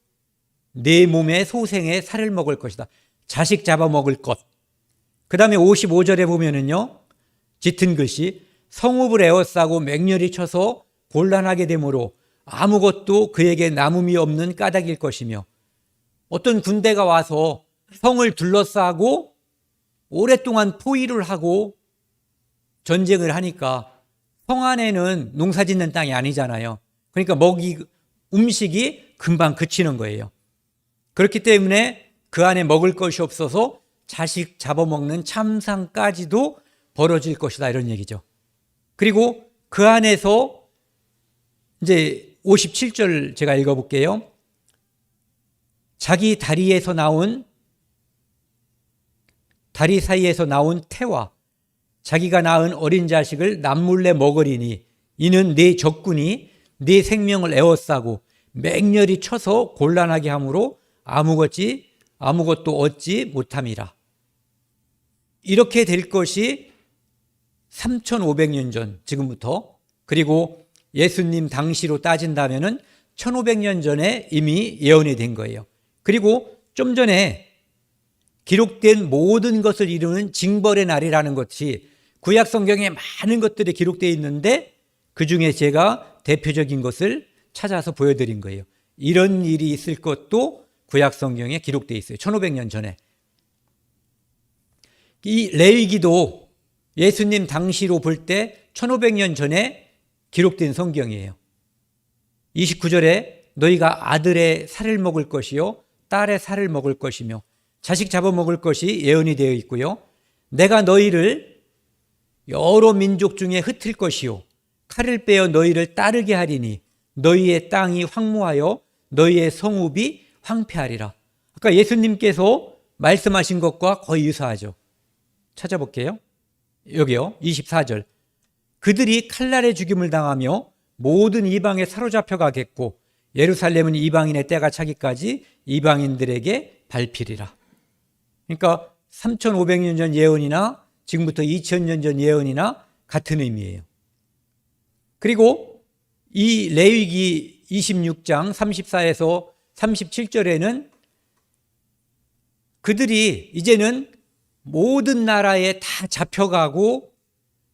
내 몸의 소생에 살을 먹을 것이다. 자식 잡아먹을 것. 그 다음에 55절에 보면은요, 짙은 글씨, 성읍을 에워싸고 맹렬히 쳐서 곤란하게 되므로 아무것도 그에게 남음이 없는 까닭일 것이며, 어떤 군대가 와서 성을 둘러싸고 오랫동안 포위를 하고 전쟁을 하니까 성 안에는 농사 짓는 땅이 아니잖아요. 그러니까 음식이 금방 그치는 거예요. 그렇기 때문에 그 안에 먹을 것이 없어서 자식 잡아먹는 참상까지도 벌어질 것이다, 이런 얘기죠. 그리고 그 안에서 이제 57절 제가 읽어볼게요. 자기 다리 사이에서 나온 태와 자기가 낳은 어린 자식을 남몰래 먹으리니 이는 네 적군이 네 생명을 에워싸고 맹렬히 쳐서 곤란하게 함으로 아무것도 얻지 못함이라. 이렇게 될 것이 3,500년 전, 지금부터, 그리고 예수님 당시로 따진다면은 1,500년 전에 이미 예언이 된 거예요. 그리고 좀 전에 기록된 모든 것을 이루는 징벌의 날이라는 것이 구약 성경에 많은 것들이 기록되어 있는데 그 중에 제가 대표적인 것을 찾아서 보여드린 거예요. 이런 일이 있을 것도 구약 성경에 기록되어 있어요. 1,500년 전에. 이 레위기도 예수님 당시로 볼 때 1,500년 전에 기록된 성경이에요. 29절에 너희가 아들의 살을 먹을 것이요 딸의 살을 먹을 것이며 자식 잡아먹을 것이 예언이 되어 있고요. 내가 너희를 여러 민족 중에 흩을 것이요 칼을 빼어 너희를 따르게 하리니 너희의 땅이 황무하여 너희의 성읍이 황폐하리라. 아까 예수님께서 말씀하신 것과 거의 유사하죠. 찾아볼게요. 여기요. 24절. 그들이 칼날에 죽임을 당하며 모든 이방에 사로잡혀 가겠고 예루살렘은 이방인의 때가 차기까지 이방인들에게 밟히리라. 그러니까 3,500년 전 예언이나 지금부터 2,000년 전 예언이나 같은 의미예요. 그리고 이 레위기 26장 34에서 37절에는 그들이 이제는 모든 나라에 다 잡혀가고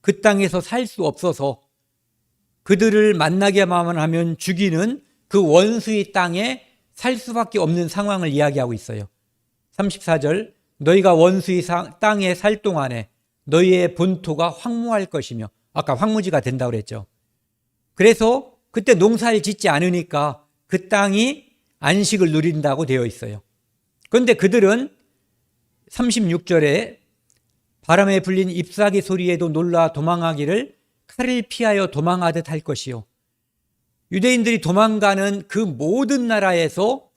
그 땅에서 살 수 없어서 그들을 만나게만 하면 죽이는 그 원수의 땅에 살 수밖에 없는 상황을 이야기하고 있어요. 34절, 너희가 원수의 땅에 살 동안에 너희의 본토가 황무할 것이며, 아까 황무지가 된다고 그랬죠. 그래서 그때 농사를 짓지 않으니까 그 땅이 안식을 누린다고 되어 있어요. 그런데 그들은 36절에 바람에 불린 잎사귀 소리에도 놀라 도망하기를 칼을 피하여 도망하듯 할 것이요. 유대인들이 도망가는 그 모든 나라에서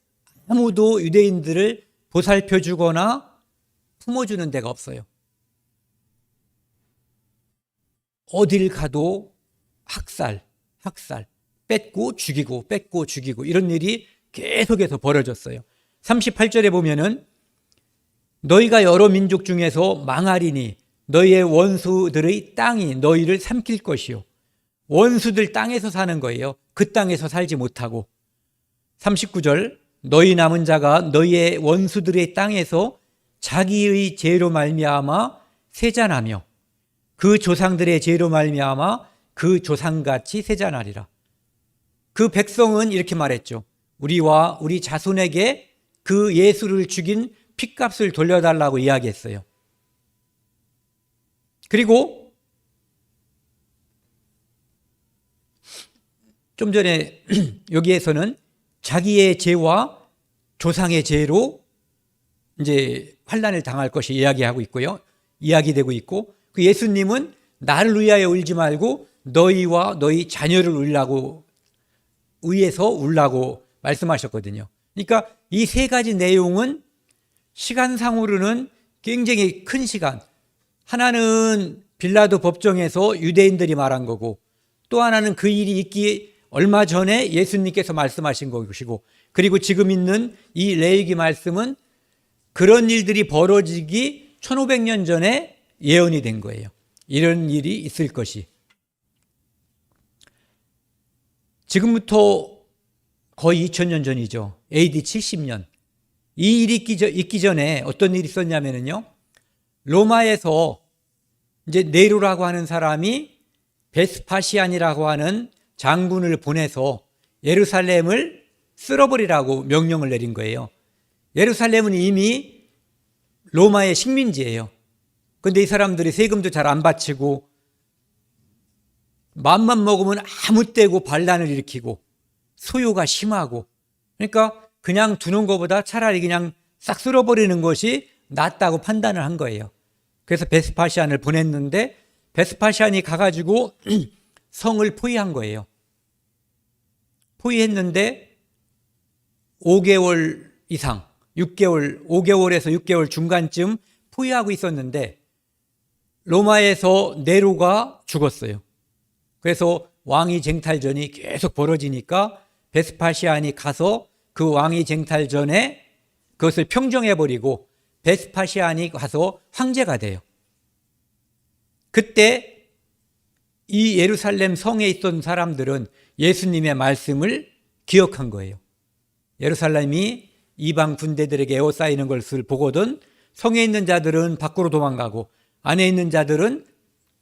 아무도 유대인들을 보살펴 주거나 품어주는 데가 없어요. 어딜 가도 학살, 뺏고 죽이고 이런 일이 계속해서 벌어졌어요. 38절에 보면은 너희가 여러 민족 중에서 망하리니 너희의 원수들의 땅이 너희를 삼킬 것이요. 원수들 땅에서 사는 거예요. 그 땅에서 살지 못하고. 39절, 너희 남은 자가 너희의 원수들의 땅에서 자기의 죄로 말미암아 세잔하며 그 조상들의 죄로 말미암아 그 조상같이 세잔하리라. 그 백성은 이렇게 말했죠. 우리와 우리 자손에게 그 예수를 죽인 핏값을 돌려달라고 이야기했어요. 그리고 좀 전에 여기에서는 자기의 죄와 조상의 죄로 이제 환난을 당할 것이 이야기되고 있고, 그 예수님은 나를 위하여 울지 말고 너희와 너희 자녀를 위해서 울라고 말씀하셨거든요. 그러니까 이 세 가지 내용은 시간상으로는 굉장히 큰 시간. 하나는 빌라도 법정에서 유대인들이 말한 거고, 또 하나는 그 일이 있기 얼마 전에 예수님께서 말씀하신 것이고, 그리고 지금 있는 이 레위기 말씀은 그런 일들이 벌어지기 1500년 전에 예언이 된 거예요. 이런 일이 있을 것이. 지금부터 거의 2000년 전이죠. AD 70년. 이 일이 있기 전에 어떤 일이 있었냐면요. 로마에서 이제 네로라고 하는 사람이 베스파시안이라고 하는 장군을 보내서 예루살렘을 쓸어버리라고 명령을 내린 거예요. 예루살렘은 이미 로마의 식민지예요. 그런데 이 사람들이 세금도 잘 안 바치고 맘만 먹으면 아무 때고 반란을 일으키고 소요가 심하고, 그러니까 그냥 두는 것보다 차라리 그냥 싹 쓸어버리는 것이 낫다고 판단을 한 거예요. 그래서 베스파시안을 보냈는데 베스파시안이 가가지고 성을 포위한 거예요. 포위했는데 5개월 이상, 5개월에서 6개월 중간쯤 포위하고 있었는데 로마에서 네로가 죽었어요. 그래서 왕위 쟁탈전이 계속 벌어지니까 베스파시안이 가서 그 왕위 쟁탈전에 그것을 평정해버리고 베스파시안이 가서 황제가 돼요. 그때 이 예루살렘 성에 있던 사람들은 예수님의 말씀을 기억한 거예요. 예루살렘이 이방 군대들에게 에워싸이는 것을 보거든 성에 있는 자들은 밖으로 도망가고 안에 있는 자들은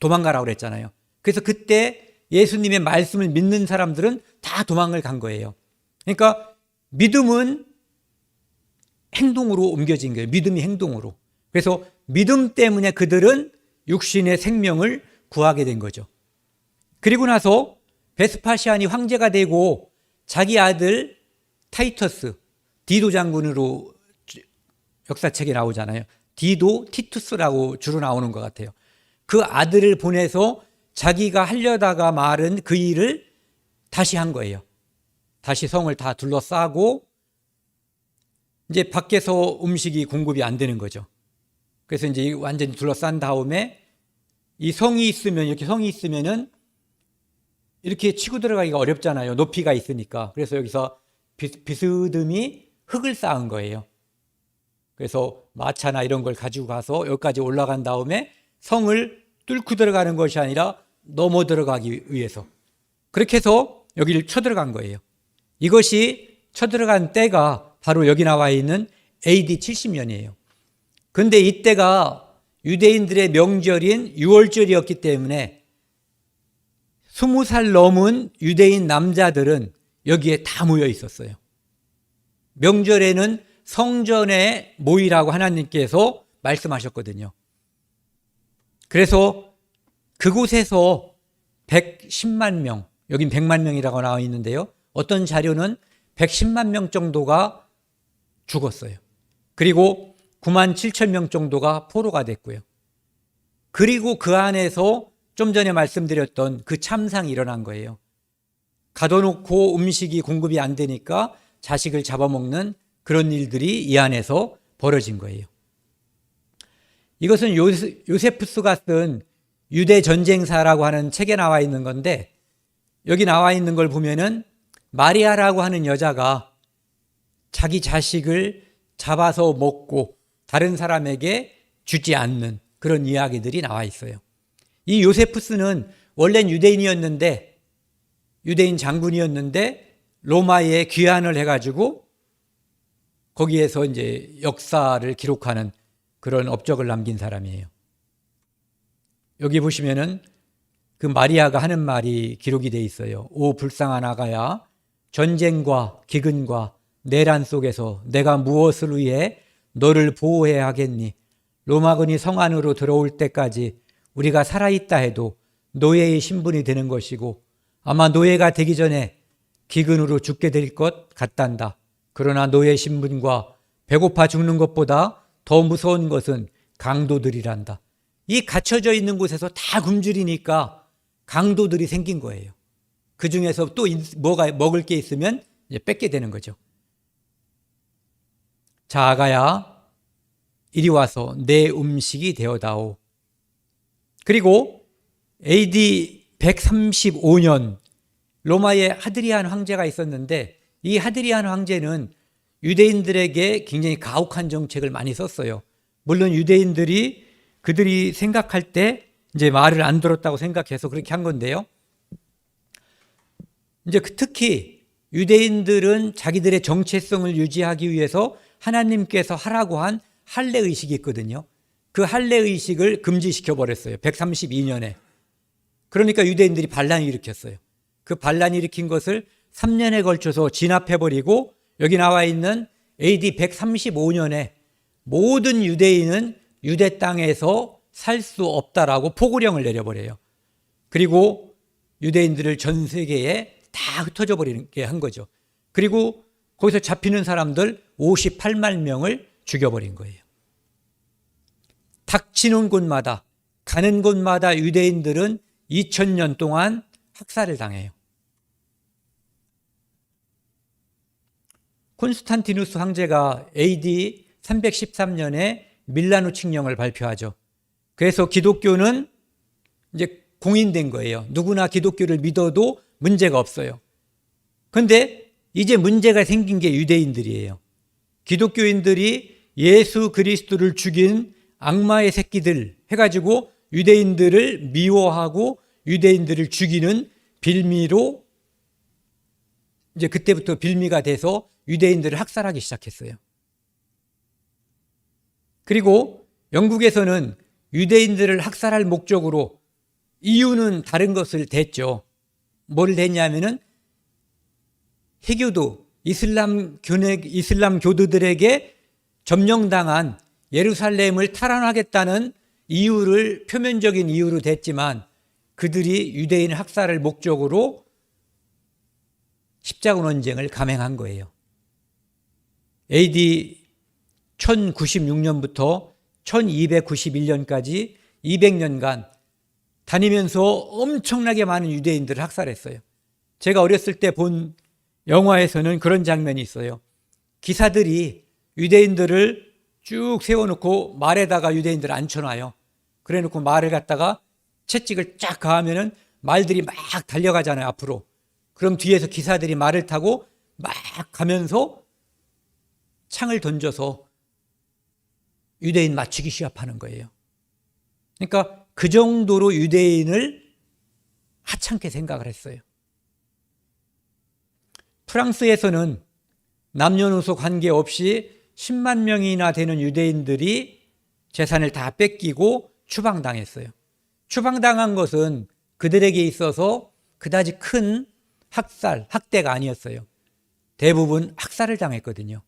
도망가라고 그랬잖아요. 그래서 그때 예수님의 말씀을 믿는 사람들은 다 도망을 간 거예요. 그러니까 믿음은 행동으로 옮겨진 거예요. 믿음이 행동으로. 그래서 믿음 때문에 그들은 육신의 생명을 구하게 된 거죠. 그리고 나서 베스파시안이 황제가 되고 자기 아들 타이터스, 디도 장군으로 역사책에 나오잖아요. 디도 티투스라고 주로 나오는 것 같아요. 그 아들을 보내서 자기가 하려다가 말은 그 일을 다시 한 거예요. 다시 성을 다 둘러싸고 이제 밖에서 음식이 공급이 안 되는 거죠. 그래서 이제 완전히 둘러싼 다음에 이 성이 있으면, 이렇게 성이 있으면은 이렇게 치고 들어가기가 어렵잖아요. 높이가 있으니까. 그래서 여기서 비스듬히 흙을 쌓은 거예요. 그래서 마차나 이런 걸 가지고 가서 여기까지 올라간 다음에 성을 뚫고 들어가는 것이 아니라 넘어 들어가기 위해서 그렇게 해서 여기를 쳐들어간 거예요. 이것이 쳐들어간 때가 바로 여기 나와 있는 AD 70년이에요. 그런데 이때가 유대인들의 명절인 유월절이었기 때문에 20살 넘은 유대인 남자들은 여기에 다 모여 있었어요. 명절에는 성전에 모이라고 하나님께서 말씀하셨거든요. 그래서 그곳에서 110만 명, 여긴 100만 명이라고 나와 있는데요. 어떤 자료는 110만 명 정도가 죽었어요. 그리고 9만 7천 명 정도가 포로가 됐고요. 그리고 그 안에서 좀 전에 말씀드렸던 그 참상이 일어난 거예요. 가둬놓고 음식이 공급이 안 되니까 자식을 잡아먹는 그런 일들이 이 안에서 벌어진 거예요. 이것은 요세푸스가 쓴 유대 전쟁사라고 하는 책에 나와 있는 건데 여기 나와 있는 걸 보면은 마리아라고 하는 여자가 자기 자식을 잡아서 먹고 다른 사람에게 주지 않는 그런 이야기들이 나와 있어요. 이 요세푸스는 원래는 유대인이었는데 유대인 장군이었는데 로마에 귀환을 해가지고 거기에서 이제 역사를 기록하는 그런 업적을 남긴 사람이에요. 여기 보시면은 그 마리아가 하는 말이 기록이 돼 있어요. 오 불쌍한 아가야, 전쟁과 기근과 내란 속에서 내가 무엇을 위해 너를 보호해야 하겠니? 로마군이 성 안으로 들어올 때까지 우리가 살아있다 해도 노예의 신분이 되는 것이고 아마 노예가 되기 전에 기근으로 죽게 될 것 같단다. 그러나 노예 신분과 배고파 죽는 것보다 더 무서운 것은 강도들이란다. 이 갇혀져 있는 곳에서 다 굶주리니까 강도들이 생긴 거예요. 그 중에서 또 뭐가 먹을 게 있으면 이제 뺏게 되는 거죠. 자, 아가야, 이리 와서 내 음식이 되어다오. 그리고 AD 135년 로마에 하드리안 황제가 있었는데 이 하드리안 황제는 유대인들에게 굉장히 가혹한 정책을 많이 썼어요. 물론 유대인들이 그들이 생각할 때 이제 말을 안 들었다고 생각해서 그렇게 한 건데요. 이제 특히 유대인들은 자기들의 정체성을 유지하기 위해서 하나님께서 하라고 한 할례 의식이 있거든요. 그 할례 의식을 금지시켜 버렸어요. 132년에. 그러니까 유대인들이 반란을 일으켰어요. 그 반란을 일으킨 것을 3년에 걸쳐서 진압해 버리고 여기 나와 있는 AD 135년에 모든 유대인은 유대 땅에서 살 수 없다라고 포고령을 내려버려요. 그리고 유대인들을 전 세계에 다 흩어져 버리게 한 거죠. 그리고 거기서 잡히는 사람들 58만 명을 죽여버린 거예요. 닥치는 곳마다, 가는 곳마다 유대인들은 2000년 동안 학살을 당해요. 콘스탄티누스 황제가 AD 313년에 밀라노 칙령을 발표하죠. 그래서 기독교는 이제 공인된 거예요. 누구나 기독교를 믿어도 문제가 없어요. 그런데 이제 문제가 생긴 게 유대인들이에요. 기독교인들이 예수 그리스도를 죽인 악마의 새끼들 해가지고 유대인들을 미워하고 유대인들을 죽이는 빌미로 이제 그때부터 빌미가 돼서 유대인들을 학살하기 시작했어요. 그리고 영국에서는 유대인들을 학살할 목적으로 이유는 다른 것을 댔죠. 뭘 댔냐면은 해교도 이슬람 교도들에게 점령당한 예루살렘을 탈환하겠다는 이유를 표면적인 이유로 댔지만 그들이 유대인 학살을 목적으로 십자군 언쟁을 감행한 거예요. AD 1096년부터 1291년까지 200년간 다니면서 엄청나게 많은 유대인들을 학살했어요. 제가 어렸을 때 본 영화에서는 그런 장면이 있어요. 기사들이 유대인들을 쭉 세워놓고 말에다가 유대인들을 앉혀놔요. 그래 놓고 말을 갖다가 채찍을 쫙 가하면은 말들이 막 달려가잖아요, 앞으로. 그럼 뒤에서 기사들이 말을 타고 막 가면서 창을 던져서 유대인 맞추기 시합하는 거예요. 그러니까 그 정도로 유대인을 하찮게 생각을 했어요. 프랑스에서는 남녀노소 관계없이 10만 명이나 되는 유대인들이 재산을 다 뺏기고 추방당했어요. 추방당한 것은 그들에게 있어서 그다지 큰 학대가 아니었어요. 대부분 학살을 당했거든요.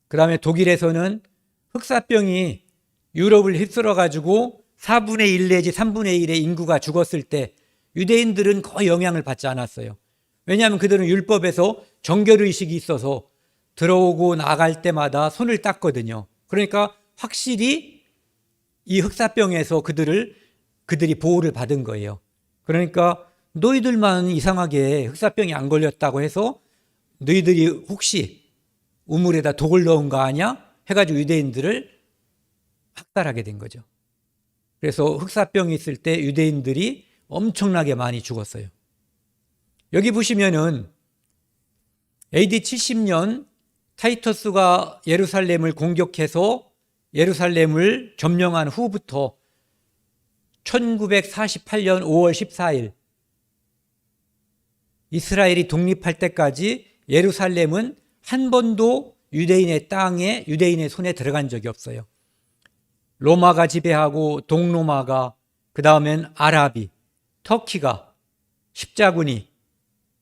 그 다음에 독일에서는 흑사병이 유럽을 휩쓸어가지고 4분의 1 내지 3분의 1의 인구가 죽었을 때 유대인들은 거의 영향을 받지 않았어요. 왜냐하면 그들은 율법에서 정결의식이 있어서 들어오고 나갈 때마다 손을 닦거든요. 그러니까 확실히 이 흑사병에서 그들이 보호를 받은 거예요. 그러니까 너희들만 이상하게 흑사병이 안 걸렸다고 해서 너희들이 혹시 우물에다 독을 넣은 거 아니야? 해가지고 유대인들을 학살하게 된 거죠. 그래서 흑사병이 있을 때 유대인들이 엄청나게 많이 죽었어요. 여기 보시면은 AD 70년 타이터스가 예루살렘을 공격해서 예루살렘을 점령한 후부터 1948년 5월 14일 이스라엘이 독립할 때까지 예루살렘은 한 번도 유대인의 땅에 유대인의 손에 들어간 적이 없어요. 로마가 지배하고 동로마가, 그 다음엔 아랍이, 터키가, 십자군이,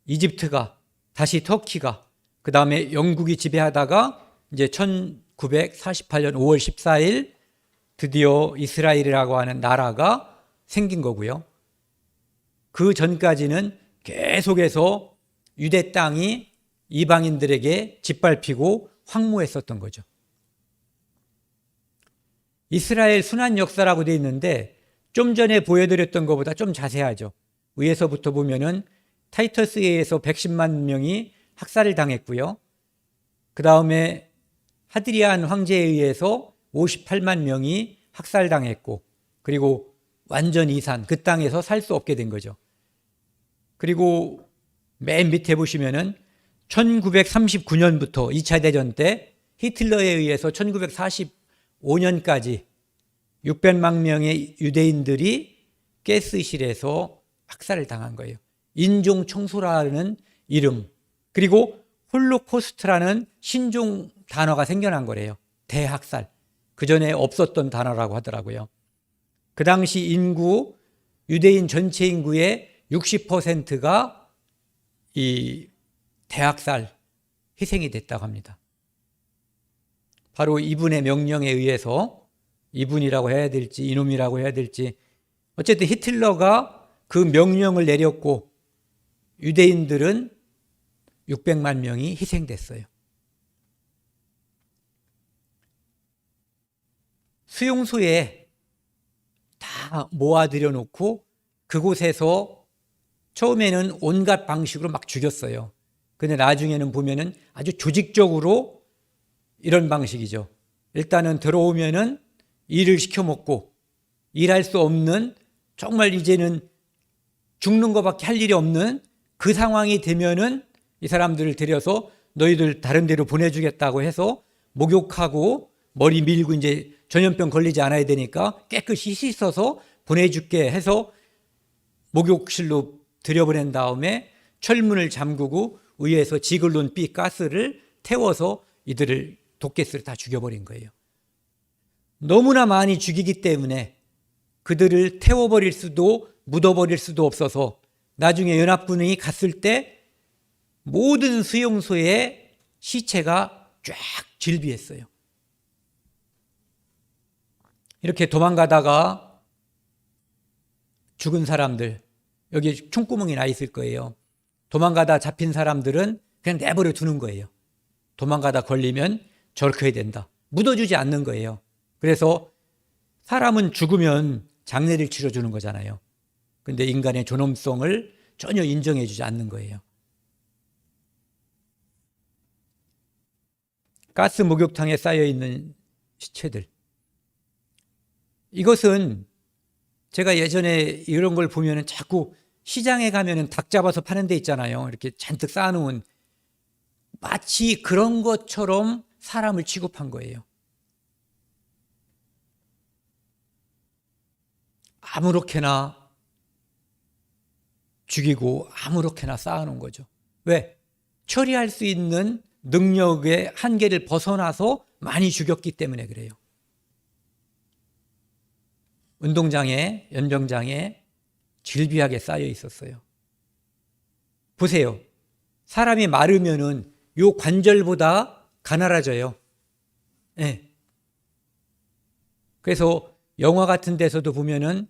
이집트가, 다시 터키가, 그 다음에 영국이 지배하다가 이제 1948년 5월 14일 드디어 이스라엘이라고 하는 나라가 생긴 거고요. 그 전까지는 계속해서 유대 땅이 이방인들에게 짓밟히고 황무했었던 거죠. 이스라엘 순환 역사라고 되어 있는데 좀 전에 보여드렸던 것보다 좀 자세하죠. 위에서부터 보면은 타이터스에 의해서 110만 명이 학살을 당했고요. 그 다음에 하드리안 황제에 의해서 58만 명이 학살당했고, 그리고 완전 이산, 그 땅에서 살 수 없게 된 거죠. 그리고 맨 밑에 보시면은 1939년부터 2차 대전 때 히틀러에 의해서 1945년까지 600만 명의 유대인들이 가스실에서 학살을 당한 거예요. 인종 청소라는 이름, 그리고 홀로코스트라는 신종 단어가 생겨난 거래요. 대학살. 그전에 없었던 단어라고 하더라고요. 그 당시 인구, 유대인 전체 인구의 60%가 이 대학살 희생이 됐다고 합니다. 바로 이분의 명령에 의해서, 이분이라고 해야 될지 이놈이라고 해야 될지, 어쨌든 히틀러가 그 명령을 내렸고 유대인들은 600만 명이 희생됐어요. 수용소에 다 모아들여 놓고 그곳에서 처음에는 온갖 방식으로 막 죽였어요. 근데 나중에는 보면은 아주 조직적으로 이런 방식이죠. 일단은 들어오면은 일을 시켜먹고, 일할 수 없는, 정말 이제는 죽는 것밖에 할 일이 없는 그 상황이 되면은 이 사람들을 데려서 너희들 다른 데로 보내주겠다고 해서 목욕하고 머리 밀고 이제 전염병 걸리지 않아야 되니까 깨끗이 씻어서 보내줄게 해서 목욕실로 들여보낸 다음에 철문을 잠그고 위에서 지글론 B 가스를 태워서 이들을 독가스를 다 죽여버린 거예요. 너무나 많이 죽이기 때문에 그들을 태워버릴 수도 묻어버릴 수도 없어서 나중에 연합군이 갔을 때 모든 수용소에 시체가 쫙 질비했어요. 이렇게 도망가다가 죽은 사람들, 여기 총구멍이 나 있을 거예요. 도망가다 잡힌 사람들은 그냥 내버려 두는 거예요. 도망가다 걸리면 저렇게 해야 된다. 묻어주지 않는 거예요. 그래서 사람은 죽으면 장례를 치러주는 거잖아요. 근데 인간의 존엄성을 전혀 인정해주지 않는 거예요. 가스 목욕탕에 쌓여있는 시체들. 이것은 제가 예전에 이런 걸 보면 자꾸 시장에 가면 닭 잡아서 파는 데 있잖아요. 이렇게 잔뜩 쌓아놓은, 마치 그런 것처럼 사람을 취급한 거예요. 아무렇게나 죽이고 아무렇게나 쌓아놓은 거죠. 왜? 처리할 수 있는 능력의 한계를 벗어나서 많이 죽였기 때문에 그래요. 운동장에, 연병장에 질비하게 쌓여 있었어요. 보세요. 사람이 마르면은 요 관절보다 가늘어져요. 네. 그래서 영화 같은 데서도 보면은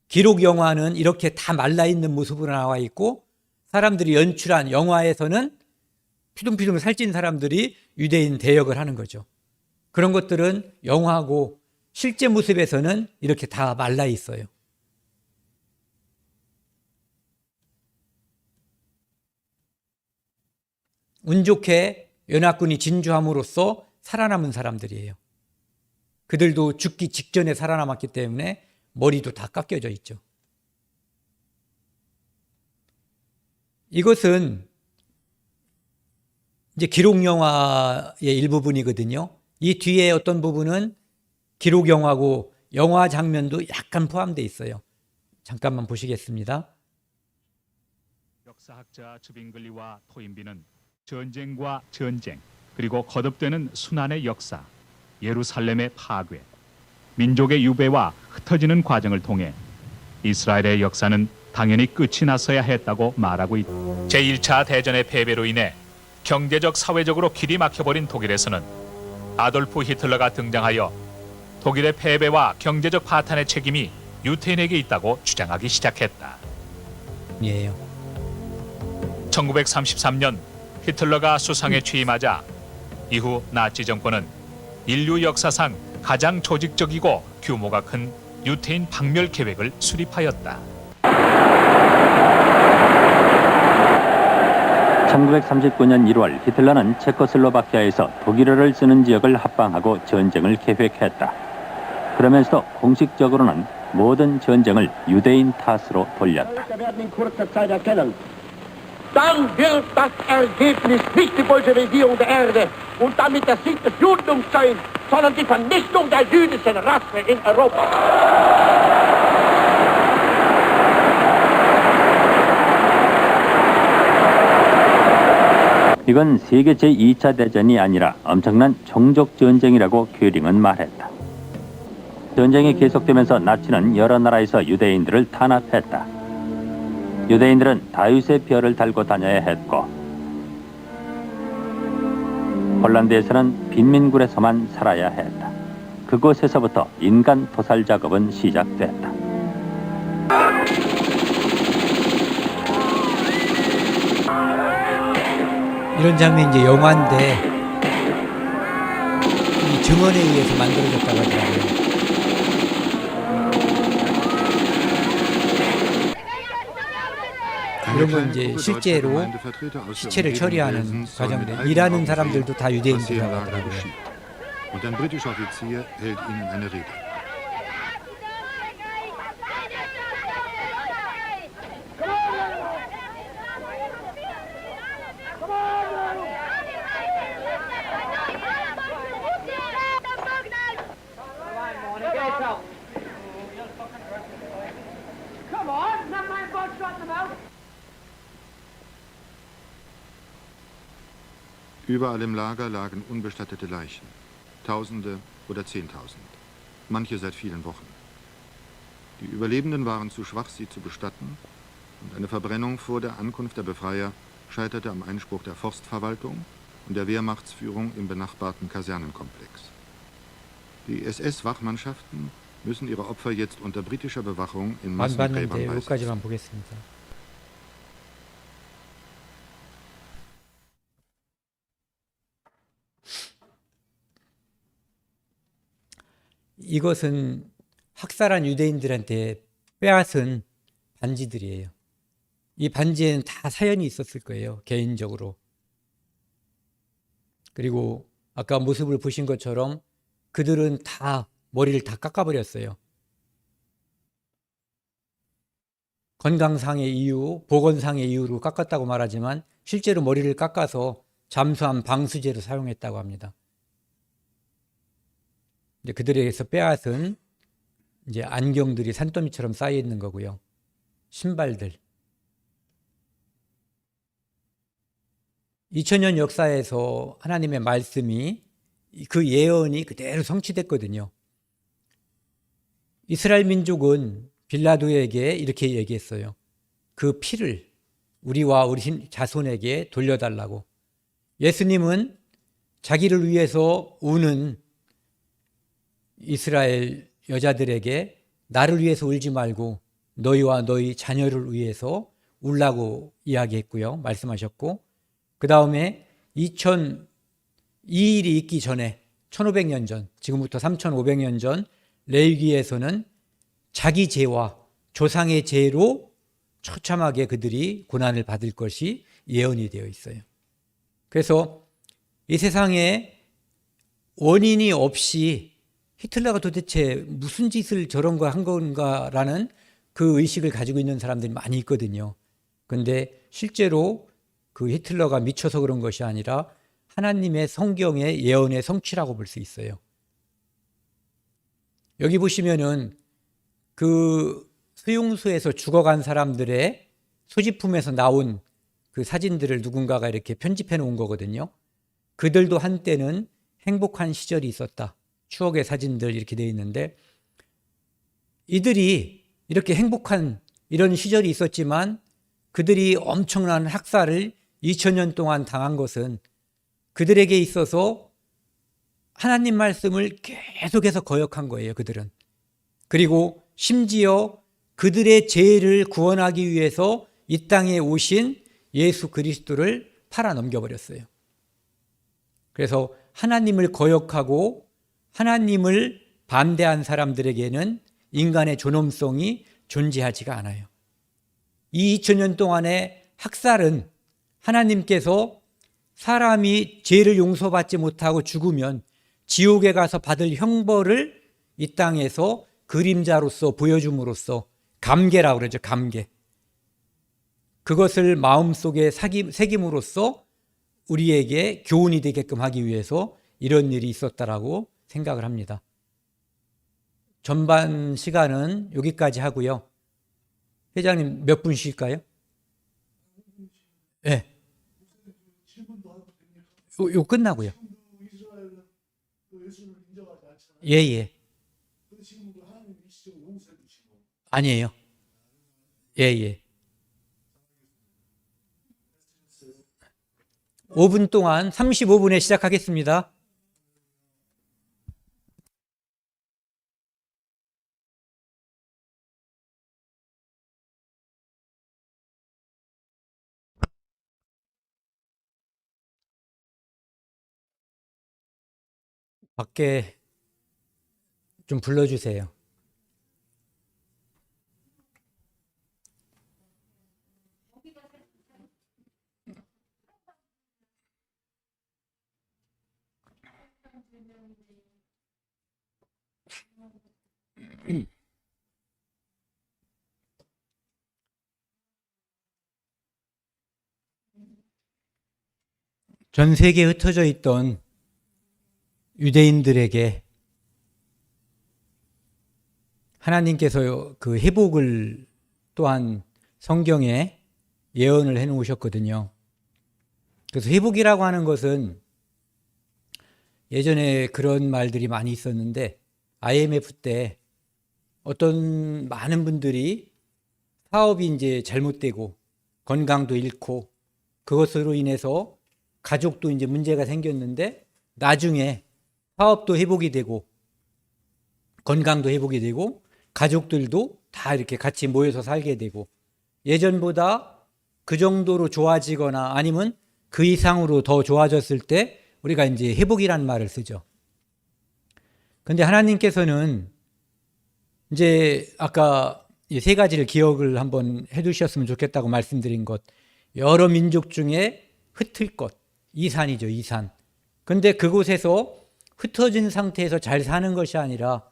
기록 영화는 이렇게 다 말라있는 모습으로 나와 있고, 사람들이 연출한 영화에서는 피둥피둥 살찐 사람들이 유대인 대역을 하는 거죠. 그런 것들은 영화고 실제 모습에서는 이렇게 다 말라 있어요. 운 좋게 연합군이 진주함으로써 살아남은 사람들이에요. 그들도 죽기 직전에 살아남았기 때문에 머리도 다 깎여져 있죠. 이것은 이제 기록 영화의 일부분이거든요. 이 뒤에 어떤 부분은 기록 영화고 영화 장면도 약간 포함되어 있어요. 잠깐만 보시겠습니다. 역사학자 즈빙글리와 토인비는 전쟁과 전쟁, 그리고 거듭되는 순환의 역사, 예루살렘의 파괴, 민족의 유배와 흩어지는 과정을 통해 이스라엘의 역사는 당연히 끝이 났어야 했다고 말하고 있다. 제1차 대전의 패배로 인해 경제적, 사회적으로 길이 막혀버린 독일에서는 아돌프 히틀러가 등장하여 독일의 패배와 경제적 파탄의 책임이 유태인에게 있다고 주장하기 시작했다. 1933년 히틀러가 수상에 취임하자 이후 나치 정권은 인류 역사상 가장 조직적이고 규모가 큰 유태인 박멸 계획을 수립하였다. 1939년 1월 히틀러는 체코슬로바키아에서 독일어를 쓰는 지역을 합방하고 전쟁을 계획했다. 그러면서도 공식적으로는 모든 전쟁을 유대인 탓으로 돌렸다. Dann wird das Ergebnis nicht die Bolschewisierung der Erde und damit der Sieg des Judentums sein, sondern die Vernichtung der jüdischen Rasse in Europa. 이건 세계 제2차 대전이 아니라 엄청난 종족 전쟁이라고 궤링은 말했다. 전쟁이 계속되면서 나치는 여러 나라에서 유대인들을 탄압했다. 유대인들은 다윗의 별을 달고 다녀야 했고 폴란드에서는 빈민굴에서만 살아야 했다. 그곳에서부터 인간 토살 작업은 시작됐다. 이런 장면이 이제 영화인데 이 증언에 의해서 만들어졌다고 하더라고요. 이런 건 이제 실제로 시체를 처리하는 과정인데 일하는 사람들도 다 유대인들이라고 하더라고요. Und ein britischer Offizier hält ihnen eine Rede. Überall im Lager lagen unbestattete Leichen. Tausende oder Zehntausend. Manche seit vielen Wochen. Die Überlebenden waren zu schwach, sie zu bestatten. Und eine Verbrennung vor der Ankunft der Befreier scheiterte am Einspruch der Forstverwaltung und der Wehrmachtsführung im benachbarten Kasernenkomplex. Die SS-Wachmannschaften müssen ihre Opfer jetzt unter britischer Bewachung in 안 Massengräbern 봤는데 beisetzen. 여기까지만 보겠습니다. 이것은 학살한 유대인들한테 빼앗은 반지들이에요. 이 반지에는 다 사연이 있었을 거예요. 개인적으로. 그리고 아까 모습을 보신 것처럼 그들은 다 머리를 다 깎아버렸어요. 건강상의 이유, 보건상의 이유로 깎았다고 말하지만 실제로 머리를 깎아서 잠수함 방수제로 사용했다고 합니다. 이제 그들에게서 빼앗은 이제 안경들이 산더미처럼 쌓여 있는 거고요. 신발들. 2000년 역사에서 하나님의 말씀이 그 예언이 그대로 성취됐거든요. 이스라엘 민족은 빌라도에게 이렇게 얘기했어요. 그 피를 우리와 우리 자손에게 돌려달라고. 예수님은 자기를 위해서 우는 이스라엘 여자들에게 나를 위해서 울지 말고 너희와 너희 자녀를 위해서 울라고 이야기했고요. 말씀하셨고, 그 다음에 이 일이 있기 전에 1500년 전, 지금부터 3500년 전 레위기에서는 자기 죄와 조상의 죄로 처참하게 그들이 고난을 받을 것이 예언이 되어 있어요. 그래서 이 세상에 원인이 없이 히틀러가 도대체 무슨 짓을 저런 거 한 건가라는 그 의식을 가지고 있는 사람들이 많이 있거든요. 그런데 실제로 그 히틀러가 미쳐서 그런 것이 아니라 하나님의 성경의 예언의 성취라고 볼 수 있어요. 여기 보시면은 그 수용소에서 죽어간 사람들의 소지품에서 나온 그 사진들을 누군가가 이렇게 편집해 놓은 거거든요. 그들도 한때는 행복한 시절이 있었다. 추억의 사진들 이렇게 되어 있는데, 이들이 이렇게 행복한 이런 시절이 있었지만 그들이 엄청난 학살을 2000년 동안 당한 것은 그들에게 있어서 하나님 말씀을 계속해서 거역한 거예요. 그들은. 그리고 심지어 그들의 죄를 구원하기 위해서 이 땅에 오신 예수 그리스도를 팔아 넘겨버렸어요. 그래서 하나님을 거역하고 하나님을 반대한 사람들에게는 인간의 존엄성이 존재하지가 않아요. 이 2000년 동안의 학살은 하나님께서 사람이 죄를 용서받지 못하고 죽으면 지옥에 가서 받을 형벌을 이 땅에서 그림자로서 보여줌으로써 감개라고 그러죠. 감개. 그것을 마음속에 새김으로써 우리에게 교훈이 되게끔 하기 위해서 이런 일이 있었다라고 생각을 합니다. 전반 시간은 여기까지 하고요. 회장님 몇 분 쉴까요? 네. 요 끝나고요. 예. 아니에요. 예. 5분 동안 35분에 시작하겠습니다. 밖에 좀 불러주세요. 전 세계에 흩어져 있던 유대인들에게 하나님께서 그 회복을 또한 성경에 예언을 해 놓으셨거든요. 그래서 회복이라고 하는 것은 예전에 그런 말들이 많이 있었는데 IMF 때 어떤 많은 분들이 사업이 이제 잘못되고 건강도 잃고 그것으로 인해서 가족도 이제 문제가 생겼는데 나중에 사업도 회복이 되고 건강도 회복이 되고 가족들도 다 이렇게 같이 모여서 살게 되고 예전보다 그 정도로 좋아지거나 아니면 그 이상으로 더 좋아졌을 때 우리가 이제 회복이라는 말을 쓰죠. 근데 하나님께서는 이제 아까 이 세 가지를 기억을 한번 해 두셨으면 좋겠다고 말씀드린 것. 여러 민족 중에 흩을 것. 이산이죠, 이산. 근데 그곳에서 흩어진 상태에서 잘 사는 것이 아니라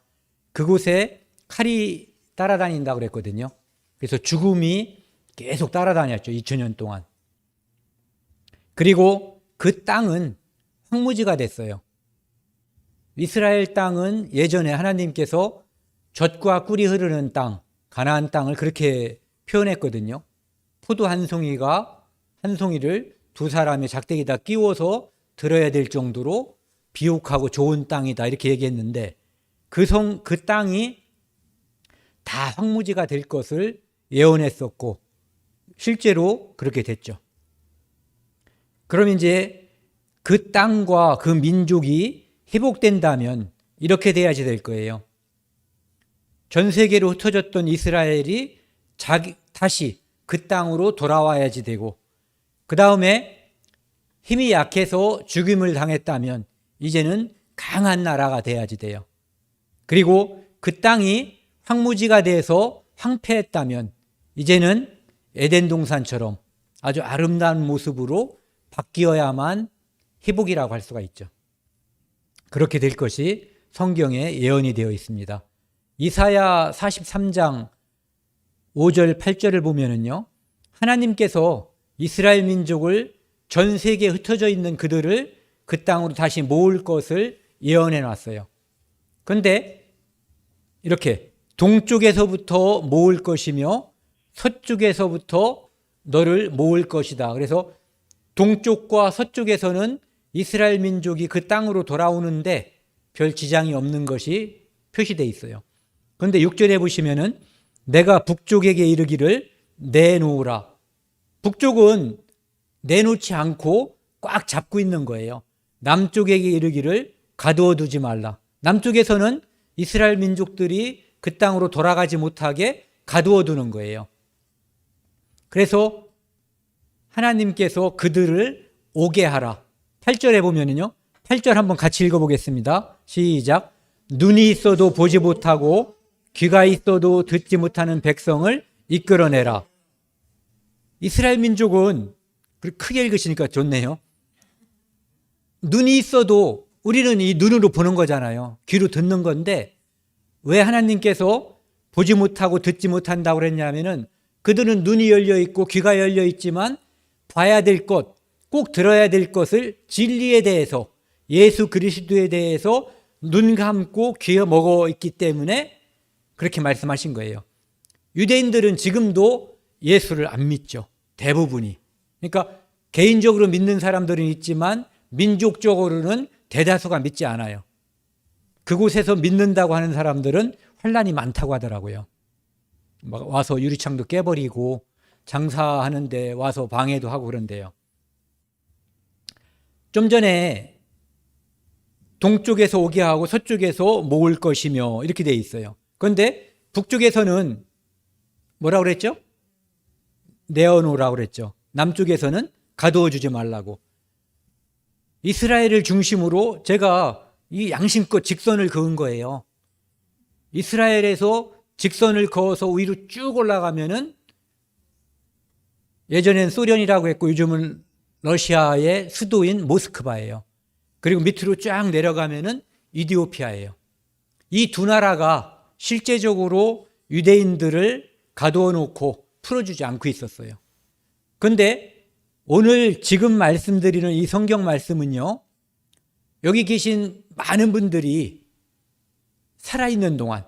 그곳에 칼이 따라다닌다고 그랬거든요. 그래서 죽음이 계속 따라다녔죠, 2000년 동안. 그리고 그 땅은 황무지가 됐어요. 이스라엘 땅은 예전에 하나님께서 젖과 꿀이 흐르는 땅, 가나안 땅을 그렇게 표현했거든요. 포도 한 송이가 한 송이를 두 사람의 작대기에다 끼워서 들어야 될 정도로 비옥하고 좋은 땅이다 이렇게 얘기했는데 그 땅이 다 황무지가 될 것을 예언했었고 실제로 그렇게 됐죠. 그럼 이제 그 땅과 그 민족이 회복된다면 이렇게 돼야지 될 거예요. 전 세계로 흩어졌던 이스라엘이 다시 그 땅으로 돌아와야지 되고 그 다음에 힘이 약해서 죽임을 당했다면 이제는 강한 나라가 돼야지 돼요. 그리고 그 땅이 황무지가 돼서 황폐했다면 이제는 에덴 동산처럼 아주 아름다운 모습으로 바뀌어야만 회복이라고 할 수가 있죠. 그렇게 될 것이 성경에 예언이 되어 있습니다. 이사야 43장 5절 8절을 보면은요. 하나님께서 이스라엘 민족을 전 세계에 흩어져 있는 그들을 그 땅으로 다시 모을 것을 예언해 놨어요. 그런데 이렇게 동쪽에서부터 모을 것이며 서쪽에서부터 너를 모을 것이다. 그래서 동쪽과 서쪽에서는 이스라엘 민족이 그 땅으로 돌아오는데 별 지장이 없는 것이 표시되어 있어요. 그런데 6절에 보시면은 내가 북쪽에게 이르기를 내놓으라. 북쪽은 내놓지 않고 꽉 잡고 있는 거예요. 남쪽에게 이르기를 가두어 두지 말라. 남쪽에서는 이스라엘 민족들이 그 땅으로 돌아가지 못하게 가두어 두는 거예요. 그래서 하나님께서 그들을 오게 하라. 8절에 보면은요. 8절 한번 같이 읽어보겠습니다. 시작. 눈이 있어도 보지 못하고 귀가 있어도 듣지 못하는 백성을 이끌어내라. 이스라엘 민족은 크게 읽으시니까 좋네요. 눈이 있어도 우리는 이 눈으로 보는 거잖아요. 귀로 듣는 건데 왜 하나님께서 보지 못하고 듣지 못한다고 그랬냐면은 그들은 눈이 열려 있고 귀가 열려 있지만 봐야 될 것, 꼭 들어야 될 것을 진리에 대해서 예수 그리스도에 대해서 눈 감고 귀 먹어 있기 때문에 그렇게 말씀하신 거예요. 유대인들은 지금도 예수를 안 믿죠. 대부분이. 그러니까 개인적으로 믿는 사람들은 있지만 민족적으로는 대다수가 믿지 않아요. 그곳에서 믿는다고 하는 사람들은 환란이 많다고 하더라고요. 막 와서 유리창도 깨버리고 장사하는데 와서 방해도 하고 그런데요. 좀 전에 동쪽에서 오게 하고 서쪽에서 모을 것이며 이렇게 돼 있어요. 그런데 북쪽에서는 뭐라고 그랬죠? 내어놓으라고 그랬죠. 남쪽에서는 가두어 주지 말라고. 이스라엘을 중심으로 제가 이 양심껏 직선을 그은 거예요. 이스라엘에서 직선을 그어서 위로 쭉 올라가면은 예전엔 소련이라고 했고 요즘은 러시아의 수도인 모스크바예요. 그리고 밑으로 쫙 내려가면은 이디오피아예요. 이 두 나라가 실제적으로 유대인들을 가두어 놓고 풀어주지 않고 있었어요. 그런데 오늘 지금 말씀드리는 이 성경 말씀은요, 여기 계신 많은 분들이 살아있는 동안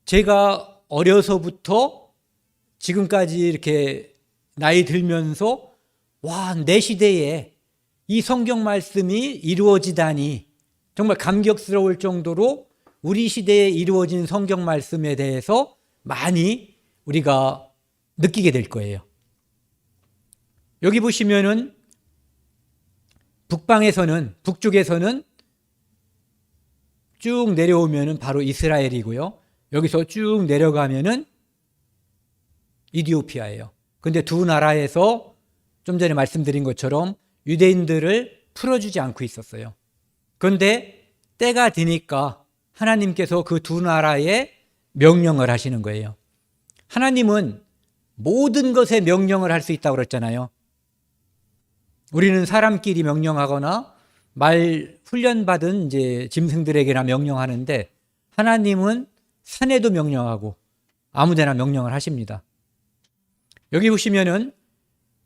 제가 어려서부터 지금까지 이렇게 나이 들면서 와, 내 시대에 이 성경 말씀이 이루어지다니 정말 감격스러울 정도로 우리 시대에 이루어진 성경 말씀에 대해서 많이 우리가 느끼게 될 거예요. 여기 보시면은 북쪽에서는 쭉 내려오면은 바로 이스라엘이고요. 여기서 쭉 내려가면은 이디오피아예요. 근데 두 나라에서 좀 전에 말씀드린 것처럼 유대인들을 풀어주지 않고 있었어요. 그런데 때가 되니까 하나님께서 그 두 나라에 명령을 하시는 거예요. 하나님은 모든 것에 명령을 할 수 있다고 그랬잖아요. 우리는 사람끼리 명령하거나 말 훈련받은 이제 짐승들에게나 명령하는데 하나님은 산에도 명령하고 아무데나 명령을 하십니다. 여기 보시면은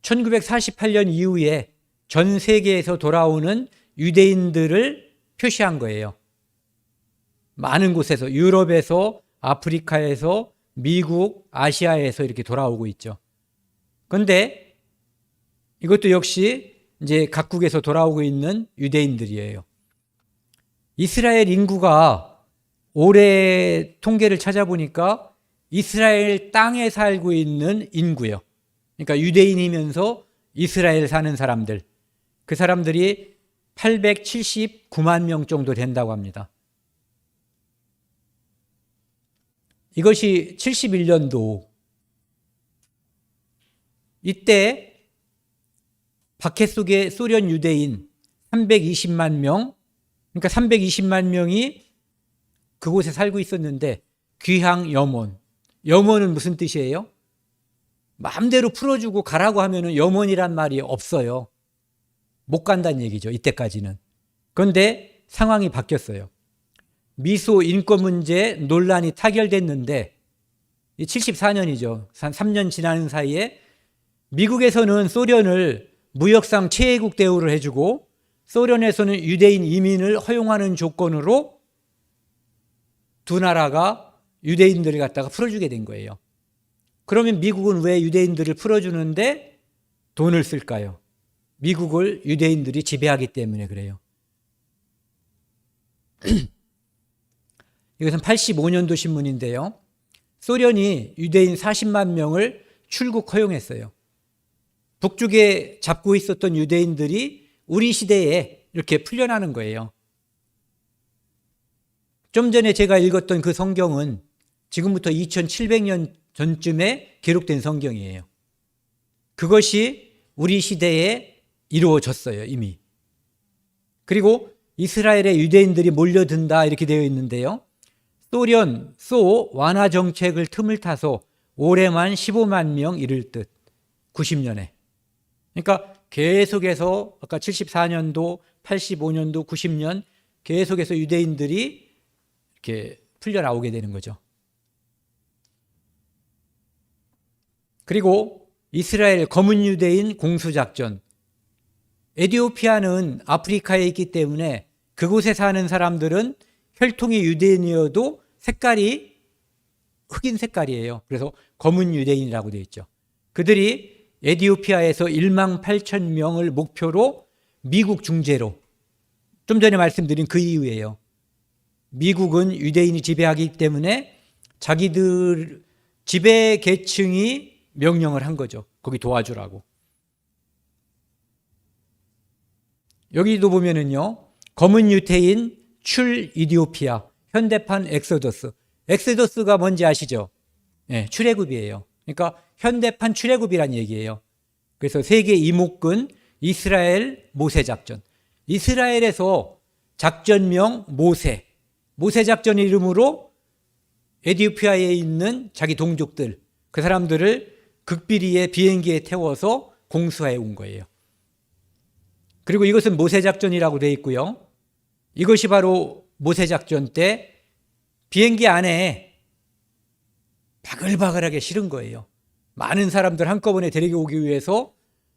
1948년 이후에 전 세계에서 돌아오는 유대인들을 표시한 거예요. 많은 곳에서 유럽에서 아프리카에서 미국, 아시아에서 이렇게 돌아오고 있죠. 그런데 이것도 역시 이제 각국에서 돌아오고 있는 유대인들이에요. 이스라엘 인구가 올해 통계를 찾아보니까 이스라엘 땅에 살고 있는 인구요. 그러니까 유대인이면서 이스라엘 사는 사람들. 그 사람들이 879만 명 정도 된다고 합니다. 이것이 71년도. 이때 박해 속의 소련 유대인 320만 명, 그러니까 320만 명이 그곳에 살고 있었는데 귀향 염원. 염원은 무슨 뜻이에요? 마음대로 풀어주고 가라고 하면은 염원이란 말이 없어요. 못 간다는 얘기죠. 이때까지는. 그런데 상황이 바뀌었어요. 미소 인권 문제 논란이 타결됐는데 74년이죠. 한 3년 지나는 사이에 미국에서는 소련을 무역상 최애국 대우를 해주고 소련에서는 유대인 이민을 허용하는 조건으로 두 나라가 유대인들을 갖다가 풀어주게 된 거예요. 그러면 미국은 왜 유대인들을 풀어주는데 돈을 쓸까요? 미국을 유대인들이 지배하기 때문에 그래요. 이것은 85년도 신문인데요. 소련이 유대인 40만 명을 출국 허용했어요. 북쪽에 잡고 있었던 유대인들이 우리 시대에 이렇게 풀려나는 거예요. 좀 전에 제가 읽었던 그 성경은 지금부터 2700년 전쯤에 기록된 성경이에요. 그것이 우리 시대에 이루어졌어요, 이미. 그리고 이스라엘의 유대인들이 몰려든다 이렇게 되어 있는데요. 소련, 완화 정책을 틈을 타서 올해만 15만 명 이를 듯 90년에. 그러니까 계속해서 아까 74년도, 85년도, 90년 계속해서 유대인들이 이렇게 풀려나오게 되는 거죠. 그리고 이스라엘 검은 유대인 공수작전. 에티오피아는 아프리카에 있기 때문에 그곳에 사는 사람들은 혈통이 유대인이어도 색깔이 흑인 색깔이에요. 그래서 검은 유대인이라고 되어 있죠. 그들이 에티오피아에서 1만 8천 명을 목표로 미국 중재로. 좀 전에 말씀드린 그 이유예요. 미국은 유대인이 지배하기 때문에 자기들 지배 계층이 명령을 한 거죠. 거기 도와주라고. 여기도 보면은요, 검은 유태인 출 이디오피아, 현대판 엑소더스. 엑소더스가 뭔지 아시죠? 네, 출애굽이에요. 그러니까 현대판 출애굽이란 얘기예요. 그래서 세계 이목근 이스라엘 모세 작전. 이스라엘에서 작전명 모세. 모세 작전 이름으로 에티오피아에 있는 자기 동족들, 그 사람들을 극비리의 비행기에 태워서 공수해 온 거예요. 그리고 이것은 모세작전이라고 되어 있고요. 이것이 바로 모세작전 때 비행기 안에 바글바글하게 실은 거예요. 많은 사람들 한꺼번에 데리고 오기 위해서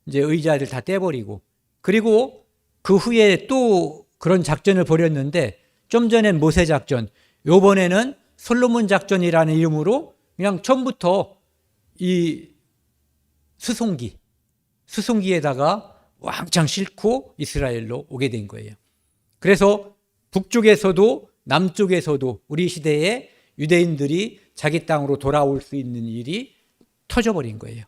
이제 의자들 다 떼버리고, 그리고 그 후에 또 그런 작전을 벌였는데, 좀 전엔 모세작전, 요번에는 솔로몬 작전이라는 이름으로 그냥 처음부터 이 수송기에다가 왕창 싣고 이스라엘로 오게 된 거예요. 그래서 북쪽에서도 남쪽에서도 우리 시대에 유대인들이 자기 땅으로 돌아올 수 있는 일이 터져버린 거예요.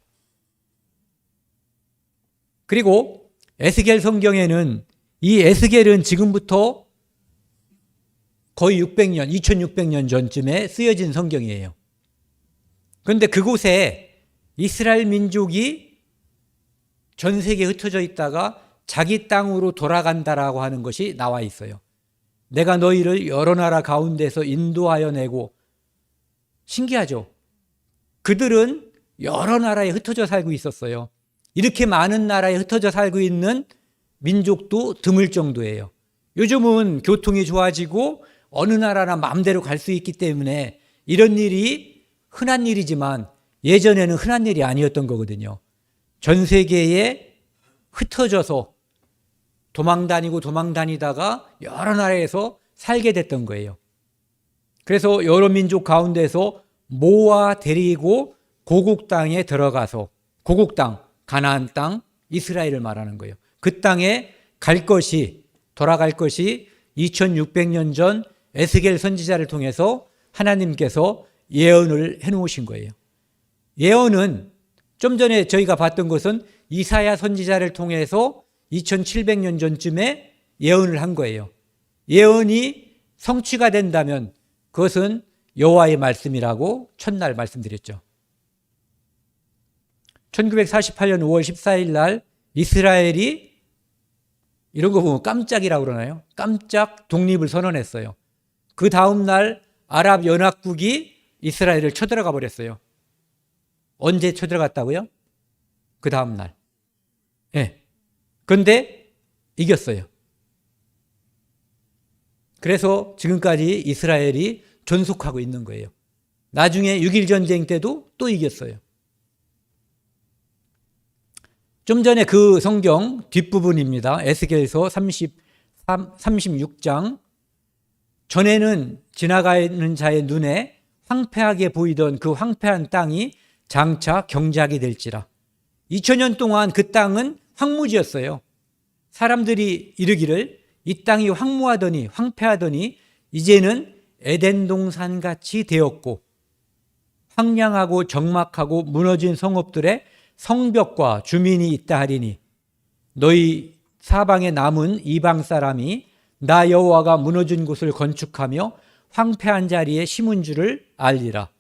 그리고 에스겔 성경에는, 이 에스겔은 지금부터 거의 2600년 전쯤에 쓰여진 성경이에요. 그런데 그곳에 이스라엘 민족이 전 세계에 흩어져 있다가 자기 땅으로 돌아간다라고 하는 것이 나와 있어요. 내가 너희를 여러 나라 가운데서 인도하여 내고. 신기하죠? 그들은 여러 나라에 흩어져 살고 있었어요. 이렇게 많은 나라에 흩어져 살고 있는 민족도 드물 정도예요. 요즘은 교통이 좋아지고 어느 나라나 마음대로 갈 수 있기 때문에 이런 일이 흔한 일이지만 예전에는 흔한 일이 아니었던 거거든요. 전 세계에 흩어져서 도망다니다가 여러 나라에서 살게 됐던 거예요. 그래서 여러 민족 가운데서 모아 데리고 고국 땅에 들어가서, 고국 땅, 가나안 땅, 이스라엘을 말하는 거예요. 그 땅에 돌아갈 것이 2600년 전 에스겔 선지자를 통해서 하나님께서 예언을 해놓으신 거예요. 예언은 좀 전에 저희가 봤던 것은 이사야 선지자를 통해서 2700년 전쯤에 예언을 한 거예요. 예언이 성취가 된다면 그것은 여호와의 말씀이라고 첫날 말씀드렸죠. 1948년 5월 14일 날 이스라엘이, 이런 거 보면 깜짝이라고 그러나요? 깜짝 독립을 선언했어요. 그 다음 날 아랍연합국이 이스라엘을 쳐들어가 버렸어요. 언제 쳐들어갔다고요? 그 다음 날. 예. 그런데 이겼어요. 그래서 지금까지 이스라엘이 존속하고 있는 거예요. 나중에 6.1 전쟁 때도 또 이겼어요. 좀 전에 그 성경 뒷부분입니다. 에스겔서 36장. 전에는 지나가는 자의 눈에 황폐하게 보이던 그 황폐한 땅이 장차 경작이 될지라. 2000년 동안 그 땅은 황무지였어요. 사람들이 이르기를 이 땅이 황무하더니 황폐하더니 이제는 에덴 동산같이 되었고 황량하고 적막하고 무너진 성읍들의 성벽과 주민이 있다 하리니 너희 사방에 남은 이방 사람이 나 여호와가 무너진 곳을 건축하며 황폐한 자리에 심은 줄을 알리라.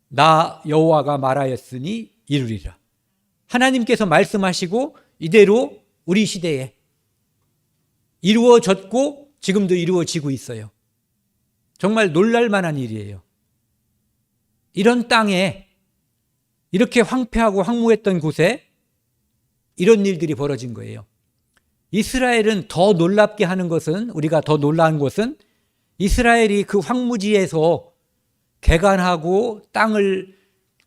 나 여호와가 말하였으니 이루리라. 하나님께서 말씀하시고 이대로 우리 시대에 이루어졌고 지금도 이루어지고 있어요. 정말 놀랄 만한 일이에요. 이런 땅에, 이렇게 황폐하고 황무했던 곳에 이런 일들이 벌어진 거예요. 이스라엘은 더 놀랍게 하는 것은, 우리가 더 놀라운 것은 이스라엘이 그 황무지에서 개간하고 땅을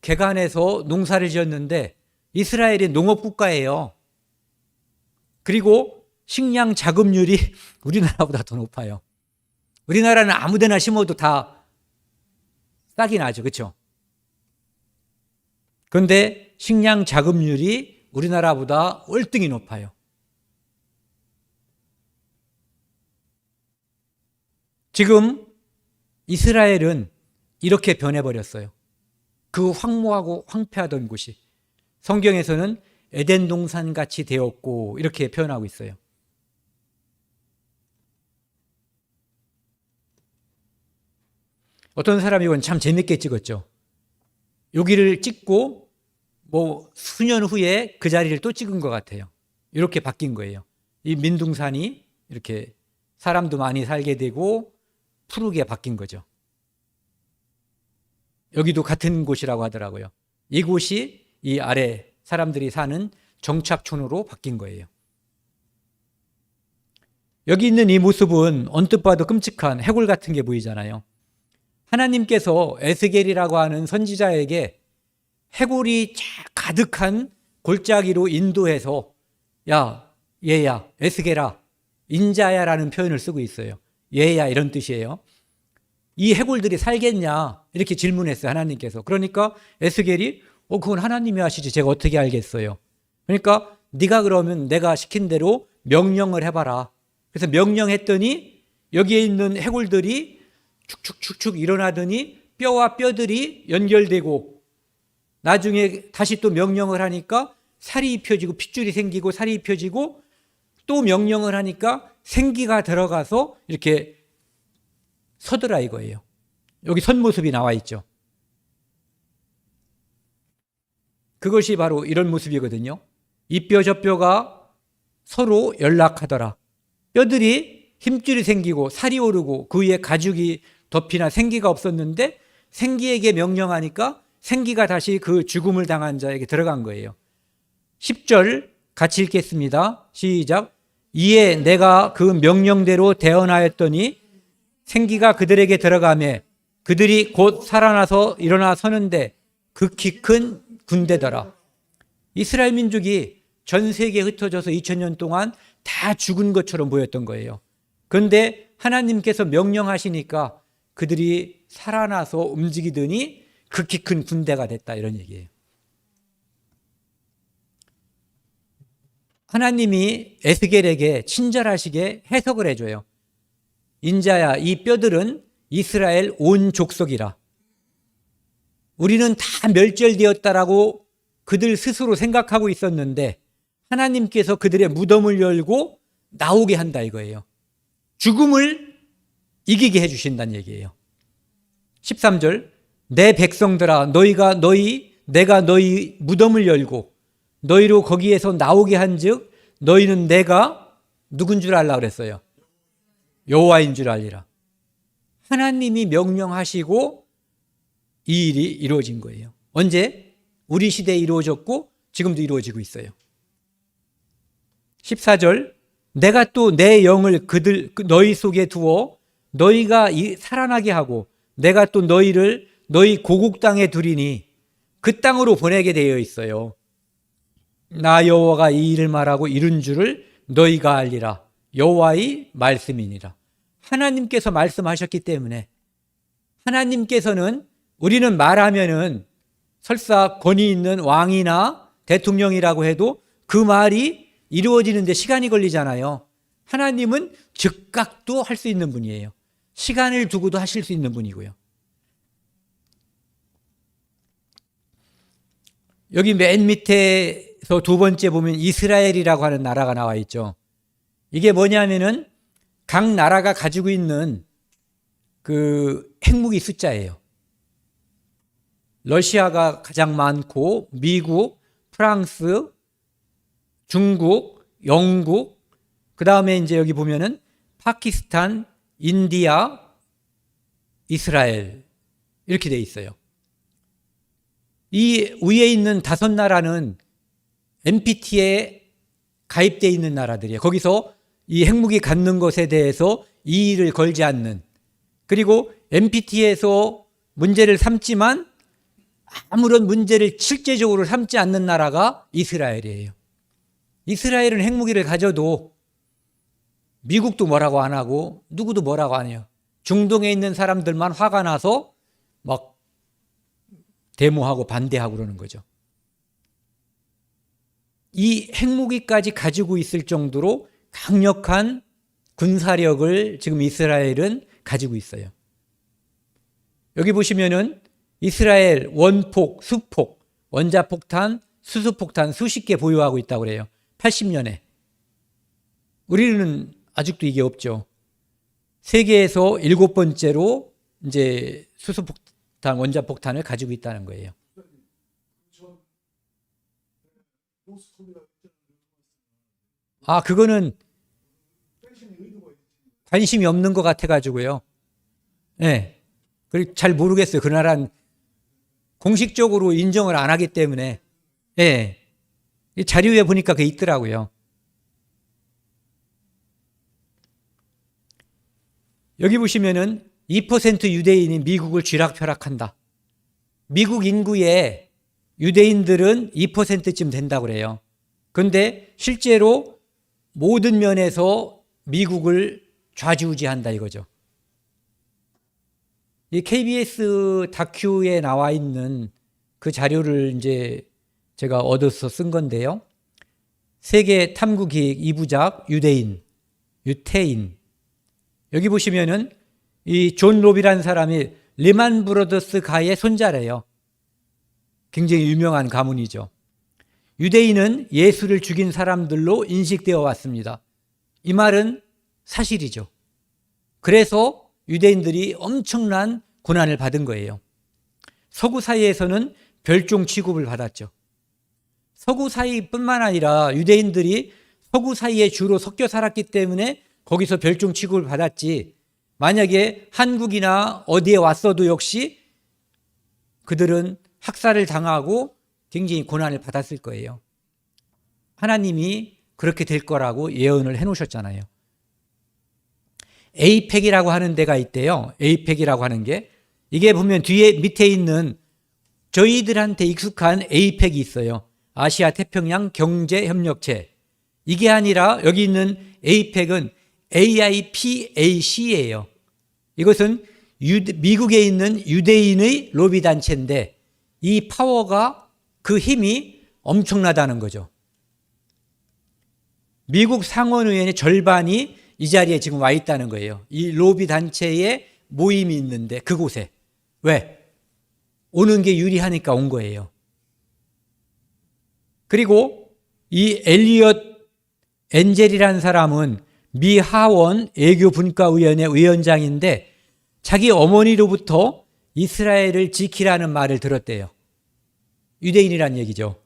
개간해서 농사를 지었는데 이스라엘이 농업국가예요. 그리고 식량 자급률이 우리나라보다 더 높아요. 우리나라는 아무데나 심어도 다 싹이 나죠. 그렇죠? 그런데 식량 자급률이 우리나라보다 월등히 높아요. 지금 이스라엘은 이렇게 변해버렸어요. 그 황무하고 황폐하던 곳이 성경에서는 에덴 동산 같이 되었고 이렇게 표현하고 있어요. 어떤 사람이 이건 참 재밌게 찍었죠. 여기를 찍고 뭐 수년 후에 그 자리를 또 찍은 것 같아요. 이렇게 바뀐 거예요. 이 민둥산이 이렇게 사람도 많이 살게 되고 푸르게 바뀐 거죠. 여기도 같은 곳이라고 하더라고요. 이곳이 이 아래 사람들이 사는 정착촌으로 바뀐 거예요. 여기 있는 이 모습은 언뜻 봐도 끔찍한 해골 같은 게 보이잖아요. 하나님께서 에스겔이라고 하는 선지자에게 해골이 가득한 골짜기로 인도해서 야, 얘야, 에스겔아, 인자야라는 표현을 쓰고 있어요. 얘야 이런 뜻이에요. 이 해골들이 살겠냐 이렇게 질문했어요. 하나님께서. 그러니까 에스겔이 그건 하나님이 하시지 제가 어떻게 알겠어요. 그러니까 네가 그러면 내가 시킨 대로 명령을 해봐라. 그래서 명령했더니 여기에 있는 해골들이 축축축축 일어나더니 뼈와 뼈들이 연결되고 나중에 다시 또 명령을 하니까 살이 입혀지고 핏줄이 생기고 살이 입혀지고 또 명령을 하니까 생기가 들어가서 이렇게 서더라 이거예요. 여기 선 모습이 나와 있죠. 그것이 바로 이런 모습이거든요. 이 뼈 저 뼈가 서로 연락하더라. 뼈들이 힘줄이 생기고 살이 오르고 그 위에 가죽이 덮이나 생기가 없었는데 생기에게 명령하니까 생기가 다시 그 죽음을 당한 자에게 들어간 거예요. 10절 같이 읽겠습니다. 시작. 이에 내가 그 명령대로 대언하였더니 생기가 그들에게 들어가매 그들이 곧 살아나서 일어나 서는데 극히 큰 군대더라. 이스라엘 민족이 전 세계에 흩어져서 2000년 동안 다 죽은 것처럼 보였던 거예요. 그런데 하나님께서 명령하시니까 그들이 살아나서 움직이더니 극히 큰 군대가 됐다 이런 얘기예요. 하나님이 에스겔에게 친절하시게 해석을 해줘요. 인자야, 이 뼈들은 이스라엘 온 족속이라. 우리는 다 멸절되었다라고 그들 스스로 생각하고 있었는데 하나님께서 그들의 무덤을 열고 나오게 한다 이거예요. 죽음을 이기게 해주신다는 얘기예요. 13절 내 백성들아 내가 너희 무덤을 열고 너희로 거기에서 나오게 한즉 너희는 내가 누군 줄 알라 그랬어요. 여호와인 줄 알리라. 하나님이 명령하시고 이 일이 이루어진 거예요. 언제? 우리 시대에 이루어졌고 지금도 이루어지고 있어요. 14절 내가 또 내 영을 너희 속에 두어 너희가 살아나게 하고 내가 또 너희를 너희 고국 땅에 두리니 그 땅으로 보내게 되어 있어요. 나 여호와가 이 일을 말하고 이룬 줄을 너희가 알리라. 여호와의 말씀이니라. 하나님께서 말씀하셨기 때문에 하나님께서는 우리는 말하면은 설사 권위 있는 왕이나 대통령이라고 해도 그 말이 이루어지는데 시간이 걸리잖아요. 하나님은 즉각도 할 수 있는 분이에요. 시간을 두고도 하실 수 있는 분이고요. 여기 맨 밑에서 두 번째 보면 이스라엘이라고 하는 나라가 나와 있죠. 이게 뭐냐면은 각 나라가 가지고 있는 그 핵무기 숫자예요. 러시아가 가장 많고 미국, 프랑스, 중국, 영국, 그 다음에 이제 여기 보면은 파키스탄, 인디아, 이스라엘 이렇게 돼 있어요. 이 위에 있는 5나라는 NPT에 가입되어 있는 나라들이에요. 거기서 이 핵무기 갖는 것에 대해서 이의를 걸지 않는, 그리고 NPT에서 문제를 삼지만 아무런 문제를 실제적으로 삼지 않는 나라가 이스라엘이에요. 이스라엘은 핵무기를 가져도 미국도 뭐라고 안 하고 누구도 뭐라고 안 해요. 중동에 있는 사람들만 화가 나서 막 데모하고 반대하고 그러는 거죠. 이 핵무기까지 가지고 있을 정도로 강력한 군사력을 지금 이스라엘은 가지고 있어요. 여기 보시면은 이스라엘 원폭, 수폭, 원자폭탄, 수소폭탄 수십 개 보유하고 있다고 그래요. 80년에. 우리는 아직도 이게 없죠. 세계에서 7번째로 이제 수소폭탄, 원자폭탄을 가지고 있다는 거예요. 그거는 관심이 없는 것 같아가지고요. 네. 그리고 잘 모르겠어요. 그 나라는 공식적으로 인정을 안 하기 때문에. 네. 이 자료에 보니까 그게 있더라고요. 여기 보시면은 2% 유대인이 미국을 쥐락펴락한다. 미국 인구의 유대인들은 2%쯤 된다고 그래요. 그런데 실제로 모든 면에서 미국을 좌지우지한다 이거죠. 이 KBS 다큐에 나와 있는 그 자료를 이제 제가 얻어서 쓴 건데요. 세계 탐구기획 2부작 유태인. 여기 보시면은 이 존 로비라는 사람이 리만 브로더스 가의 손자래요. 굉장히 유명한 가문이죠. 유대인은 예수를 죽인 사람들로 인식되어 왔습니다. 이 말은 사실이죠. 그래서 유대인들이 엄청난 고난을 받은 거예요. 서구 사회에서는 별종 취급을 받았죠. 서구 사회뿐만 아니라 유대인들이 서구 사회에 주로 섞여 살았기 때문에 거기서 별종 취급을 받았지, 만약에 한국이나 어디에 왔어도 역시 그들은 학살을 당하고 굉장히 고난을 받았을 거예요. 하나님이 그렇게 될 거라고 예언을 해놓으셨잖아요. 에이펙이라고 하는 데가 있대요. 에이펙이라고 하는 게, 이게 보면 뒤에 밑에 있는 저희들한테 익숙한 에이펙이 있어요. 아시아 태평양 경제협력체. 이게 아니라 여기 있는 에이펙은 AIPAC예요. 이것은 미국에 있는 유대인의 로비 단체인데 이 파워가, 그 힘이 엄청나다는 거죠. 미국 상원의원의 절반이 이 자리에 지금 와 있다는 거예요. 이 로비 단체의 모임이 있는데 그곳에. 왜? 오는 게 유리하니까 온 거예요. 그리고 이 엘리엇 엔젤이라는 사람은 미 하원 애교분과위원회 위원장인데 자기 어머니로부터 이스라엘을 지키라는 말을 들었대요. 유대인이란 얘기죠.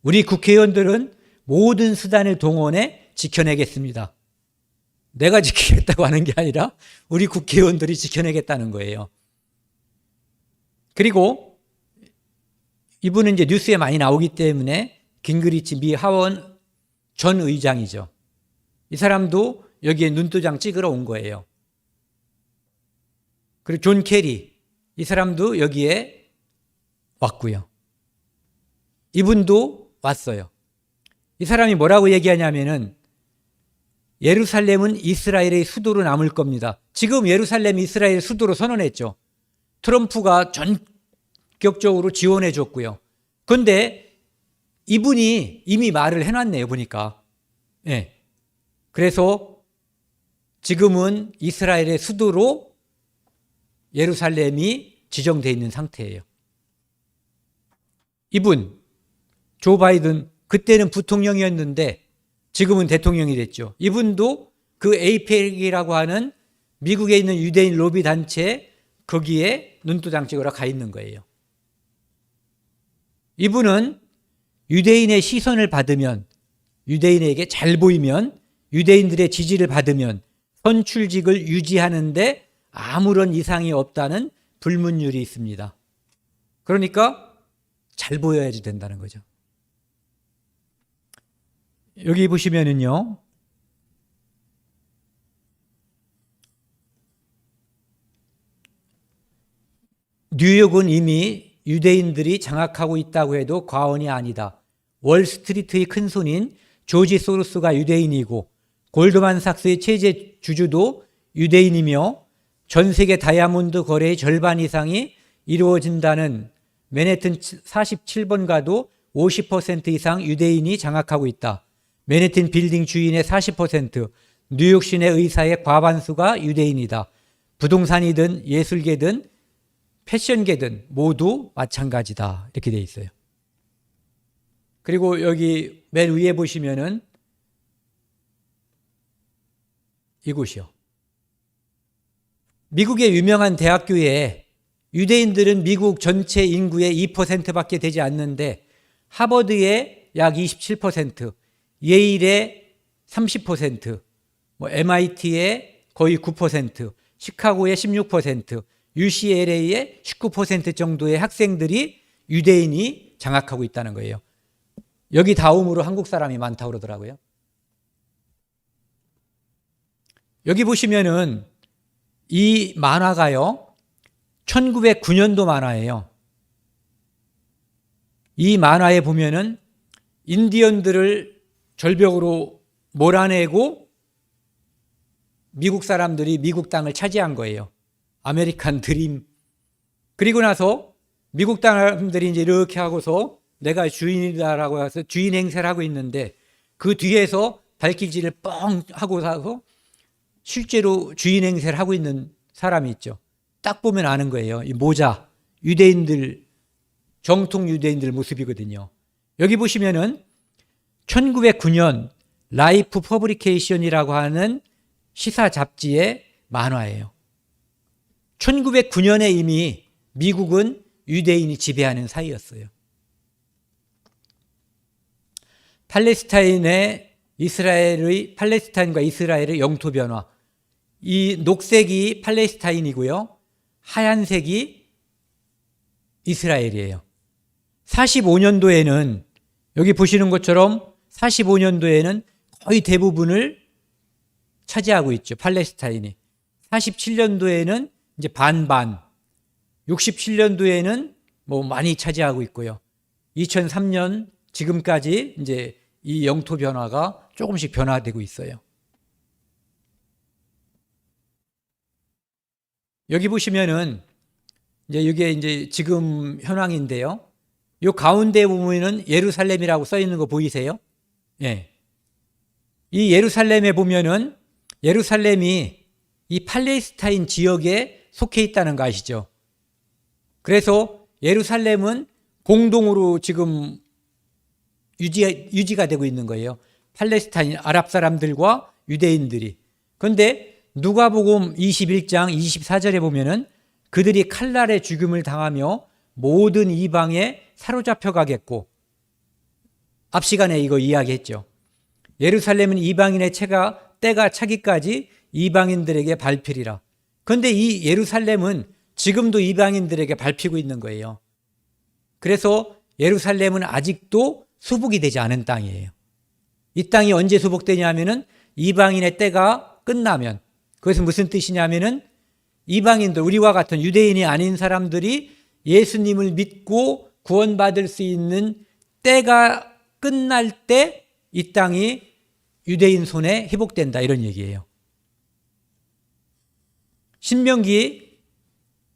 우리 국회의원들은 모든 수단을 동원해 지켜내겠습니다. 내가 지키겠다고 하는 게 아니라 우리 국회의원들이 지켜내겠다는 거예요. 그리고 이분은 이제 뉴스에 많이 나오기 때문에 긴그리치 미 하원 전 의장이죠. 이 사람도 여기에 눈도장 찍으러 온 거예요. 그리고 존 케리, 이 사람도 여기에 왔고요. 이분도 왔어요. 이 사람이 뭐라고 얘기하냐면은 예루살렘은 이스라엘의 수도로 남을 겁니다. 지금 예루살렘이 이스라엘 수도로 선언했죠. 트럼프가 전격적으로 지원해 줬고요. 그런데 이분이 이미 말을 해놨네요, 보니까. 네. 그래서 지금은 이스라엘의 수도로 예루살렘이 지정되어 있는 상태예요. 이분, 조 바이든, 그때는 부통령이었는데 지금은 대통령이 됐죠. 이분도 그 에이펙이라고 하는 미국에 있는 유대인 로비 단체 거기에 눈도장 찍으러 가 있는 거예요. 이분은 유대인의 시선을 받으면, 유대인에게 잘 보이면, 유대인들의 지지를 받으면 선출직을 유지하는데 아무런 이상이 없다는 불문율이 있습니다. 그러니까 잘 보여야지 된다는 거죠. 여기 보시면은요, 뉴욕은 이미 유대인들이 장악하고 있다고 해도 과언이 아니다. 월스트리트의 큰손인 조지 소로스가 유대인이고 골드만삭스의 체제 주주도 유대인이며 전 세계 다이아몬드 거래의 절반 이상이 이루어진다는 맨해튼 47번가도 50% 이상 유대인이 장악하고 있다. 맨해튼 빌딩 주인의 40%, 뉴욕 시내 의사의 과반수가 유대인이다. 부동산이든 예술계든 패션계든 모두 마찬가지다. 이렇게 돼 있어요. 그리고 여기 맨 위에 보시면은 이곳이요. 미국의 유명한 대학교에 유대인들은 미국 전체 인구의 2%밖에 되지 않는데 하버드의 약 27%, 예일의 30%, MIT의 거의 9%, 시카고의 16%, UCLA의 19% 정도의 학생들이 유대인이 장악하고 있다는 거예요. 여기 다음으로 한국 사람이 많다고 그러더라고요. 여기 보시면은 이 만화가요, 1909년도 만화예요. 이 만화에 보면은 인디언들을 절벽으로 몰아내고 미국 사람들이 미국 땅을 차지한 거예요. 아메리칸 드림. 그리고 나서 미국 사람들이 이제 이렇게 하고서 내가 주인이다라고 해서 주인 행세를 하고 있는데 그 뒤에서 발길질을 뻥 하고 사서 실제로 주인 행세를 하고 있는 사람이 있죠. 딱 보면 아는 거예요. 이 모자, 유대인들, 정통 유대인들 모습이거든요. 여기 보시면은 1909년 라이프 퍼블리케이션이라고 하는 시사 잡지의 만화예요. 1909년에 이미 미국은 유대인이 지배하는 사이였어요. 팔레스타인과 이스라엘의 영토 변화. 이 녹색이 팔레스타인이고요. 하얀색이 이스라엘이에요. 45년도에는 여기 보시는 것처럼 45년도에는 거의 대부분을 차지하고 있죠. 팔레스타인이. 47년도에는 이제 반반. 67년도에는 뭐 많이 차지하고 있고요. 2003년 지금까지 이제 이 영토 변화가 조금씩 변화되고 있어요. 여기 보시면은 이제 이게 이제 지금 현황인데요. 요 가운데 보면은 예루살렘이라고 써 있는 거 보이세요? 예. 이 예루살렘에 보면은 예루살렘이 이 팔레스타인 지역에 속해 있다는 거 아시죠? 그래서 예루살렘은 공동으로 지금 유지가 되고 있는 거예요. 팔레스타인 아랍 사람들과 유대인들이. 그런데 누가복음 21장 24절에 보면은 그들이 칼날에 죽임을 당하며 모든 이방에 사로잡혀 가겠고, 앞 시간에 이거 이야기했죠. 예루살렘은 이방인의 때가 차기까지 이방인들에게 밟히리라. 그런데 이 예루살렘은 지금도 이방인들에게 밟히고 있는 거예요. 그래서 예루살렘은 아직도 수복이 되지 않은 땅이에요. 이 땅이 언제 수복되냐면은 이방인의 때가 끝나면, 그것은 무슨 뜻이냐면은 이방인들, 우리와 같은 유대인이 아닌 사람들이 예수님을 믿고 구원받을 수 있는 때가 끝날 때 이 땅이 유대인 손에 회복된다, 이런 얘기예요. 신명기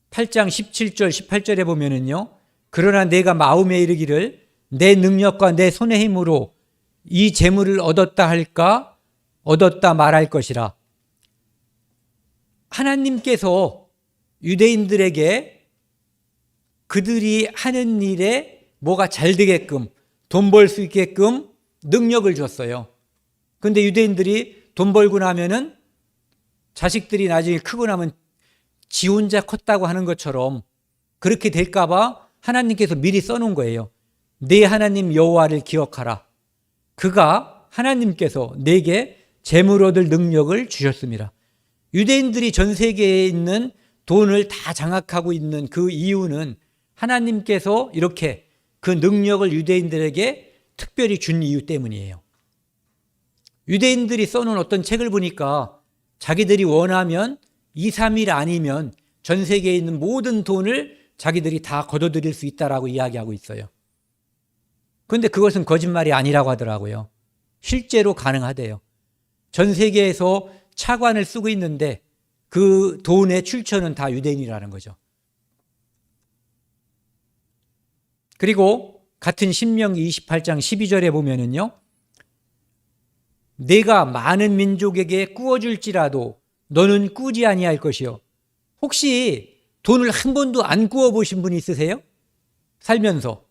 8장 17절 18절에 보면은요, 그러나 내가 마음에 이르기를 내 능력과 내 손의 힘으로 이 재물을 얻었다 할까 얻었다 말할 것이라. 하나님께서 유대인들에게 그들이 하는 일에 뭐가 잘 되게끔, 돈 벌 수 있게끔 능력을 줬어요. 그런데 유대인들이 돈 벌고 나면은 자식들이 나중에 크고 나면 지 혼자 컸다고 하는 것처럼 그렇게 될까봐 하나님께서 미리 써놓은 거예요. 네 하나님 여호와를 기억하라. 그가 하나님께서 내게 재물 얻을 능력을 주셨습니다. 유대인들이 전 세계에 있는 돈을 다 장악하고 있는 그 이유는 하나님께서 이렇게 그 능력을 유대인들에게 특별히 준 이유 때문이에요. 유대인들이 써놓은 어떤 책을 보니까 자기들이 원하면 2, 3일 아니면 전 세계에 있는 모든 돈을 자기들이 다 거둬들일 수 있다라고 이야기하고 있어요. 그런데 그것은 거짓말이 아니라고 하더라고요. 실제로 가능하대요. 전 세계에서 차관을 쓰고 있는데 그 돈의 출처는 다 유대인이라는 거죠. 그리고 같은 신명기 28장 12절에 보면은요, 내가 많은 민족에게 꾸어줄지라도 너는 꾸지 아니할 것이요 혹시 돈을 한 번도 안 구워 보신 분 있으세요? 살면서.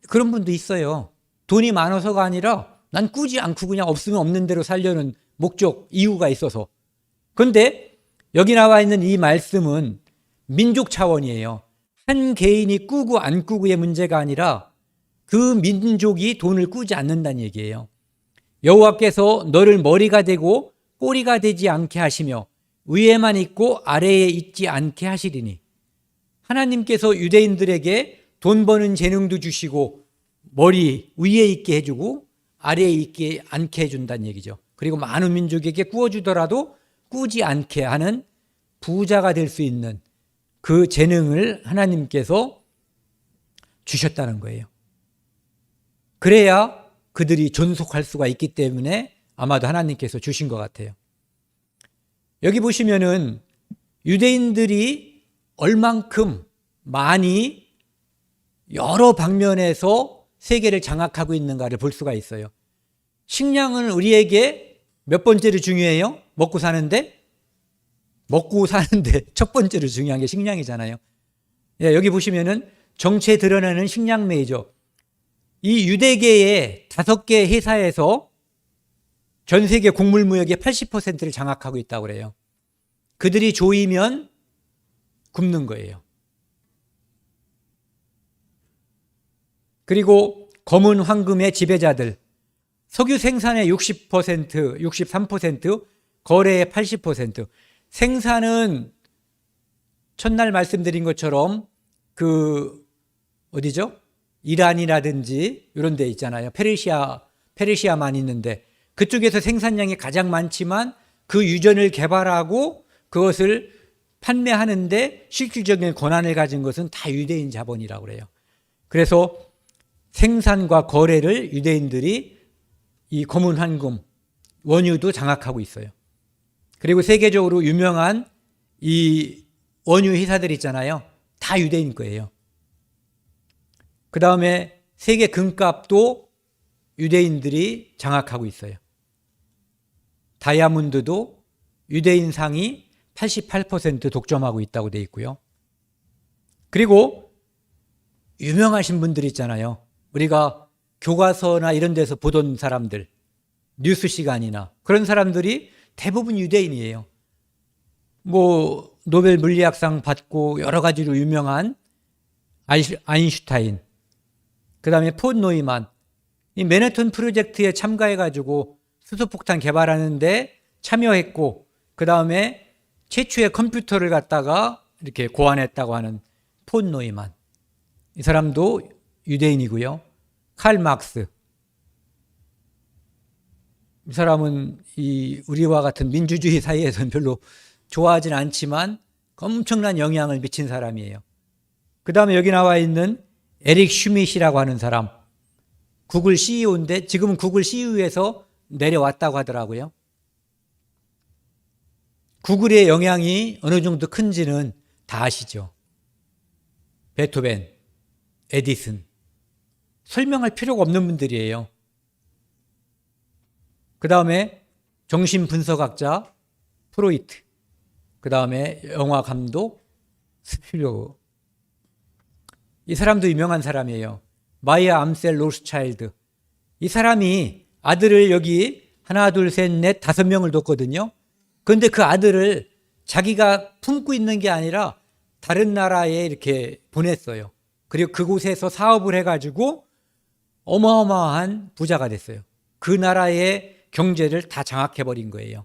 그런 분도 있어요. 돈이 많아서가 아니라 난 꾸지 않고 그냥 없으면 없는 대로 살려는 목적, 이유가 있어서. 그런데 여기 나와 있는 이 말씀은 민족 차원이에요. 한 개인이 꾸고 안 꾸고의 문제가 아니라 그 민족이 돈을 꾸지 않는다는 얘기예요. 여호와께서 너를 머리가 되고 꼬리가 되지 않게 하시며 위에만 있고 아래에 있지 않게 하시리니. 하나님께서 유대인들에게 돈 버는 재능도 주시고 머리 위에 있게 해주고 아래에 있게 않게 해준다는 얘기죠. 그리고 많은 민족에게 꾸어주더라도 꾸지 않게 하는 부자가 될 수 있는 그 재능을 하나님께서 주셨다는 거예요. 그래야 그들이 존속할 수가 있기 때문에 아마도 하나님께서 주신 것 같아요. 여기 보시면은 유대인들이 얼만큼 많이 여러 방면에서 세계를 장악하고 있는가를 볼 수가 있어요. 식량은 우리에게 몇 번째로 중요해요? 먹고 사는데 첫 번째로 중요한 게 식량이잖아요. 예, 여기 보시면은 정체 드러나는 식량 메이저. 이 유대계의 5개 회사에서 전 세계 곡물 무역의 80%를 장악하고 있다고 그래요. 그들이 조이면 굶는 거예요. 그리고 검은 황금의 지배자들, 석유 생산의 60%, 63%, 거래의 80%. 생산은 첫날 말씀드린 것처럼 어디죠? 이란이라든지 이런 데 있잖아요. 페르시아만 있는데 그쪽에서 생산량이 가장 많지만 그 유전을 개발하고 그것을 판매하는데 실질적인 권한을 가진 것은 다 유대인 자본이라고 그래요. 그래서 생산과 거래를 유대인들이 이 검은 황금, 원유도 장악하고 있어요. 그리고 세계적으로 유명한 이 원유 회사들 있잖아요. 다 유대인 거예요. 그 다음에 세계 금값도 유대인들이 장악하고 있어요. 다이아몬드도 유대인 상이 88% 독점하고 있다고 돼 있고요. 그리고 유명하신 분들 있잖아요. 우리가 교과서나 이런 데서 보던 사람들, 뉴스 시간이나 그런 사람들이 대부분 유대인이에요. 뭐 노벨 물리학상 받고 여러 가지로 유명한 아인슈타인, 그 다음에 폰 노이만, 이 맨해튼 프로젝트에 참가해가지고 수소폭탄 개발하는데 참여했고, 그 다음에 최초의 컴퓨터를 갖다가 이렇게 고안했다고 하는 폰 노이만, 이 사람도 유대인이고요. 칼 막스, 이 사람은 우리와 같은 민주주의 사회에서는 별로 좋아하진 않지만 엄청난 영향을 미친 사람이에요. 그 다음에 여기 나와 있는 에릭 슈밋이라고 하는 사람, 구글 CEO인데 지금은 구글 CEO에서 내려왔다고 하더라고요. 구글의 영향이 어느 정도 큰지는 다 아시죠. 베토벤, 에디슨, 설명할 필요가 없는 분들이에요. 그 다음에 정신분석학자 프로이트, 그 다음에 영화 감독 스필버그. 이 사람도 유명한 사람이에요. 마이아 암셀 로스차일드. 이 사람이 아들을 여기 하나, 둘, 셋, 넷, 5명을 뒀거든요. 그런데 그 아들을 자기가 품고 있는 게 아니라 다른 나라에 이렇게 보냈어요. 그리고 그곳에서 사업을 해가지고 어마어마한 부자가 됐어요. 그 나라의 경제를 다 장악해버린 거예요.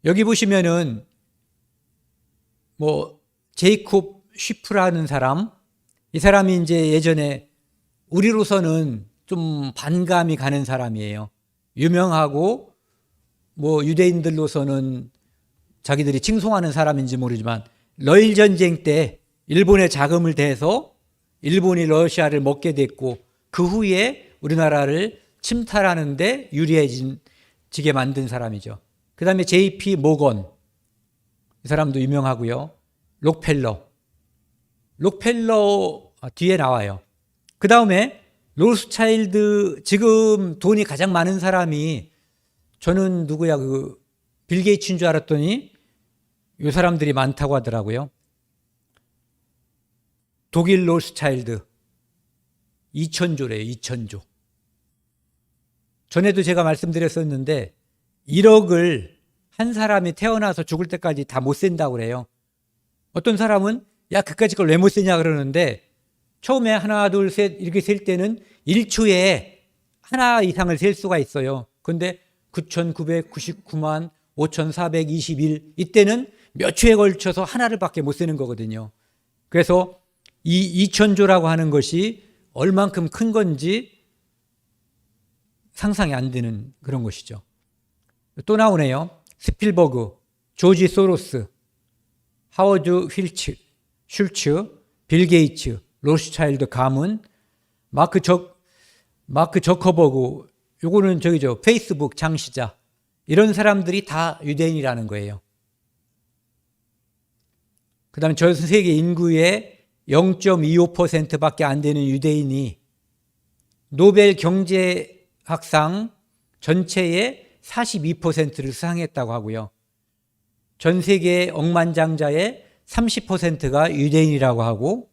여기 보시면은 제이콥 쉬프라는 사람, 이 사람이 이제 예전에 우리로서는 좀 반감이 가는 사람이에요. 유명하고 유대인들로서는 자기들이 칭송하는 사람인지 모르지만 러일 전쟁 때 일본에 자금을 대서 일본이 러시아를 먹게 됐고 그 후에 우리나라를 침탈하는데 유리해지게 만든 사람이죠. 그 다음에 JP 모건, 이 사람도 유명하고요. 록펠러 뒤에 나와요. 그 다음에 로스차일드, 지금 돈이 가장 많은 사람이, 저는 누구야, 빌 게이츠인 줄 알았더니 이 사람들이 많다고 하더라고요. 독일 로스차일드 2,000조래요. 2,000조. 전에도 제가 말씀드렸었는데 1억을 한 사람이 태어나서 죽을 때까지 다 못 센다고 그래요. 어떤 사람은 야, 그까짓 걸 왜 못 세냐 그러는데, 처음에 하나 둘 셋 이렇게 셀 때는 1초에 하나 이상을 셀 수가 있어요. 근데 9,999만 5,421, 이때는 몇 초에 걸쳐서 하나를 밖에 못 세는 거거든요. 그래서 이 2,000조라고 하는 것이 얼만큼 큰 건지 상상이 안 되는 그런 것이죠. 또 나오네요. 스필버그, 조지 소로스, 하워드 슐츠, 빌 게이츠, 로스차일드 가문, 마크 저커버그, 요거는 저기죠, 페이스북 창시자, 이런 사람들이 다 유대인이라는 거예요. 그 다음에 전 세계 인구의 0.25%밖에 안 되는 유대인이 노벨 경제학상 전체의 42%를 수상했다고 하고요. 전 세계 억만장자의 30%가 유대인이라고 하고,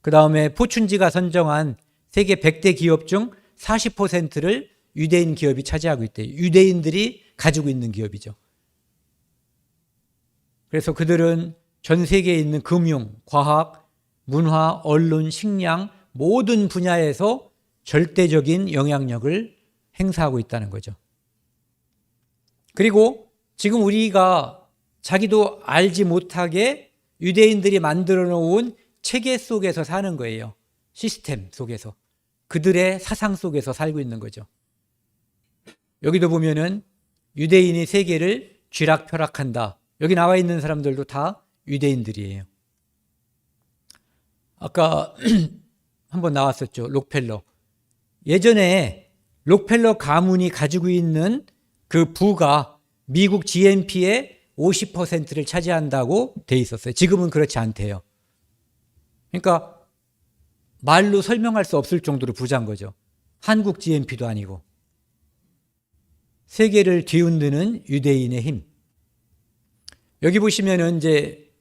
그 다음에 포춘지가 선정한 세계 100대 기업 중 40%를 유대인 기업이 차지하고 있대요. 유대인들이 가지고 있는 기업이죠. 그래서 그들은 전 세계에 있는 금융, 과학, 문화, 언론, 식량 모든 분야에서 절대적인 영향력을 행사하고 있다는 거죠. 그리고 지금 우리가 자기도 알지 못하게 유대인들이 만들어 놓은 체계 속에서 사는 거예요. 시스템 속에서. 그들의 사상 속에서 살고 있는 거죠. 여기도 보면은 유대인이 세계를 쥐락펴락한다. 여기 나와 있는 사람들도 다 유대인들이에요. 아까 한번 나왔었죠. 록펠러. 예전에 록펠러 가문이 가지고 있는 그 부가 미국 GNP의 50%를 차지한다고 돼 있었어요. 지금은 그렇지 않대요. 그러니까 말로 설명할 수 없을 정도로 부자인 거죠. 한국 GNP도 아니고. 세계를 뒤흔드는 유대인의 힘. 여기 보시면은 이제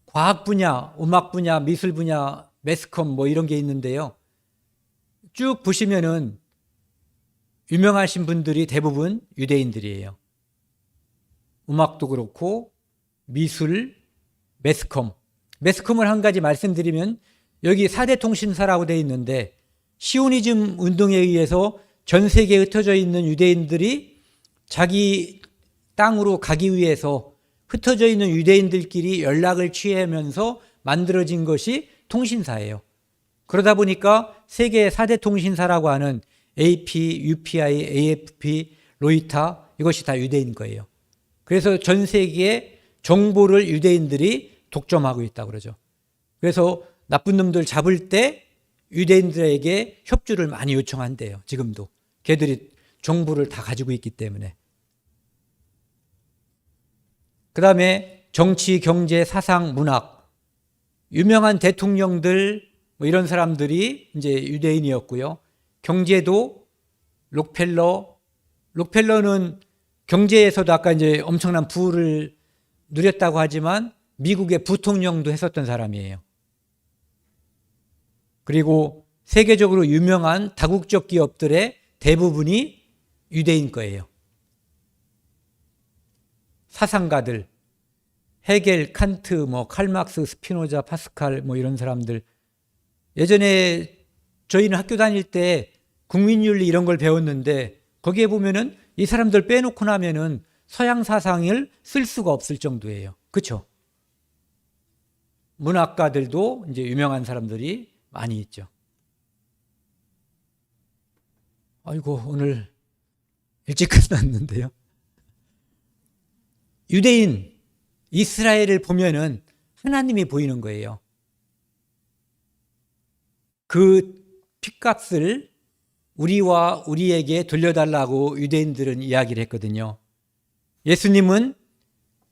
과학 분야, 음악 분야, 미술 분야, 매스컴 뭐 이런 게 있는데요. 쭉 보시면은 유명하신 분들이 대부분 유대인들이에요. 음악도 그렇고 미술, 매스컴. 매스컴을 한 가지 말씀드리면 여기 4대 통신사라고 되어 있는데 시오니즘 운동에 의해서 전 세계에 흩어져 있는 유대인들이 자기 땅으로 가기 위해서 흩어져 있는 유대인들끼리 연락을 취하면서 만들어진 것이 통신사예요. 그러다 보니까 세계 4대 통신사라고 하는 AP, UPI, AFP, 로이터, 이것이 다 유대인 거예요. 그래서 전 세계의 정보를 유대인들이 독점하고 있다고 그러죠. 그래서 나쁜 놈들 잡을 때 유대인들에게 협조를 많이 요청한대요. 지금도. 걔들이 정보를 다 가지고 있기 때문에. 그 다음에 정치, 경제, 사상, 문학. 유명한 대통령들 뭐 이런 사람들이 이제 유대인이었고요. 경제도 록펠러는 경제에서도 아까 이제 엄청난 부를 누렸다고 하지만 미국의 부통령도 했었던 사람이에요. 그리고 세계적으로 유명한 다국적 기업들의 대부분이 유대인 거예요. 사상가들, 헤겔, 칸트, 뭐 칼막스, 스피노자, 파스칼 뭐 이런 사람들. 예전에 저희는 학교 다닐 때 국민윤리 이런 걸 배웠는데 거기에 보면은 이 사람들 빼놓고 나면은 서양 사상을 쓸 수가 없을 정도예요. 그렇죠? 문학가들도 이제 유명한 사람들이 많이 있죠. 아이고, 오늘 일찍 끝났는데요. 유대인, 이스라엘을 보면은 하나님이 보이는 거예요. 그 핏값을 우리와 우리에게 돌려달라고 유대인들은 이야기를 했거든요. 예수님은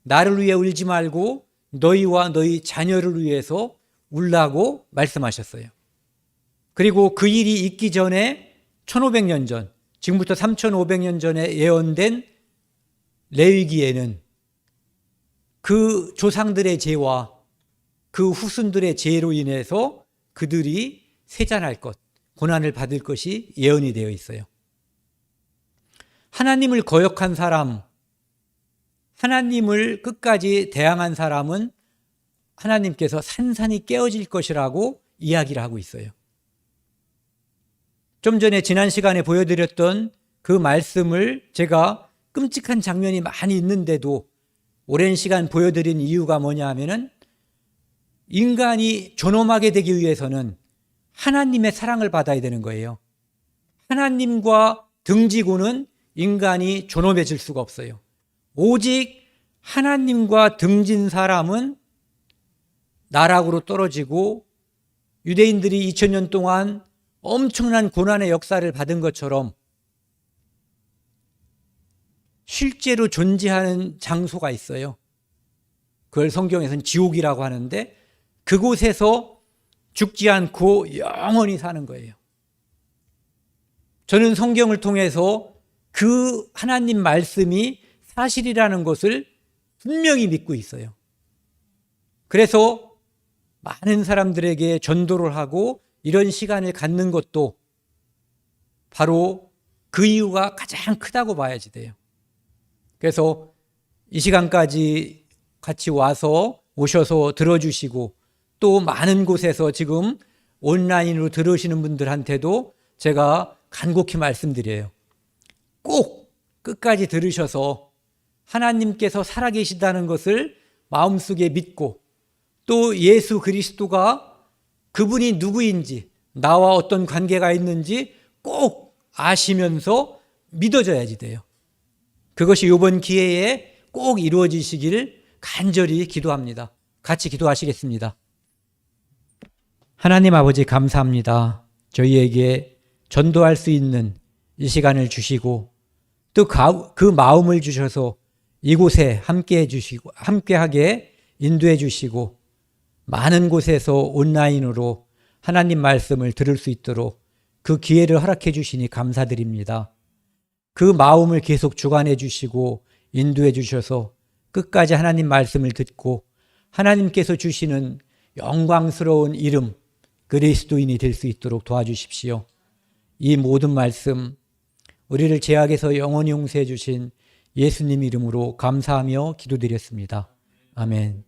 나를 위해 울지 말고 너희와 너희 자녀를 위해서 울라고 말씀하셨어요. 그리고 그 일이 있기 전에 1500년 전, 지금부터 3500년 전에 예언된 레위기에는 그 조상들의 죄와 그 후손들의 죄로 인해서 그들이 세잔할 것, 고난을 받을 것이 예언이 되어 있어요. 하나님을 거역한 사람, 하나님을 끝까지 대항한 사람은 하나님께서 산산이 깨어질 것이라고 이야기를 하고 있어요. 좀 전에 지난 시간에 보여드렸던 그 말씀을 제가 끔찍한 장면이 많이 있는데도 오랜 시간 보여드린 이유가 뭐냐 하면은 인간이 존엄하게 되기 위해서는 하나님의 사랑을 받아야 되는 거예요. 하나님과 등지고는 인간이 존엄해질 수가 없어요. 오직 하나님과 등진 사람은 나락으로 떨어지고 유대인들이 2000년 동안 엄청난 고난의 역사를 받은 것처럼 실제로 존재하는 장소가 있어요. 그걸 성경에서는 지옥이라고 하는데 그곳에서 죽지 않고 영원히 사는 거예요. 저는 성경을 통해서 그 하나님 말씀이 사실이라는 것을 분명히 믿고 있어요. 그래서 많은 사람들에게 전도를 하고 이런 시간을 갖는 것도 바로 그 이유가 가장 크다고 봐야지 돼요. 그래서 이 시간까지 같이 오셔서 들어주시고 또 많은 곳에서 지금 온라인으로 들으시는 분들한테도 제가 간곡히 말씀드려요. 꼭 끝까지 들으셔서 하나님께서 살아계시다는 것을 마음속에 믿고 또 예수 그리스도가 그분이 누구인지 나와 어떤 관계가 있는지 꼭 아시면서 믿어져야지 돼요. 그것이 이번 기회에 꼭 이루어지시기를 간절히 기도합니다. 같이 기도하시겠습니다. 하나님 아버지 감사합니다. 저희에게 전도할 수 있는 이 시간을 주시고 또 그 마음을 주셔서 이곳에 함께하게 인도해 주시고 많은 곳에서 온라인으로 하나님 말씀을 들을 수 있도록 그 기회를 허락해 주시니 감사드립니다. 그 마음을 계속 주관해 주시고 인도해 주셔서 끝까지 하나님 말씀을 듣고 하나님께서 주시는 영광스러운 이름 그리스도인이 될 수 있도록 도와주십시오. 이 모든 말씀 우리를 죄악에서 영원히 용서해 주신 예수님 이름으로 감사하며 기도드렸습니다. 아멘.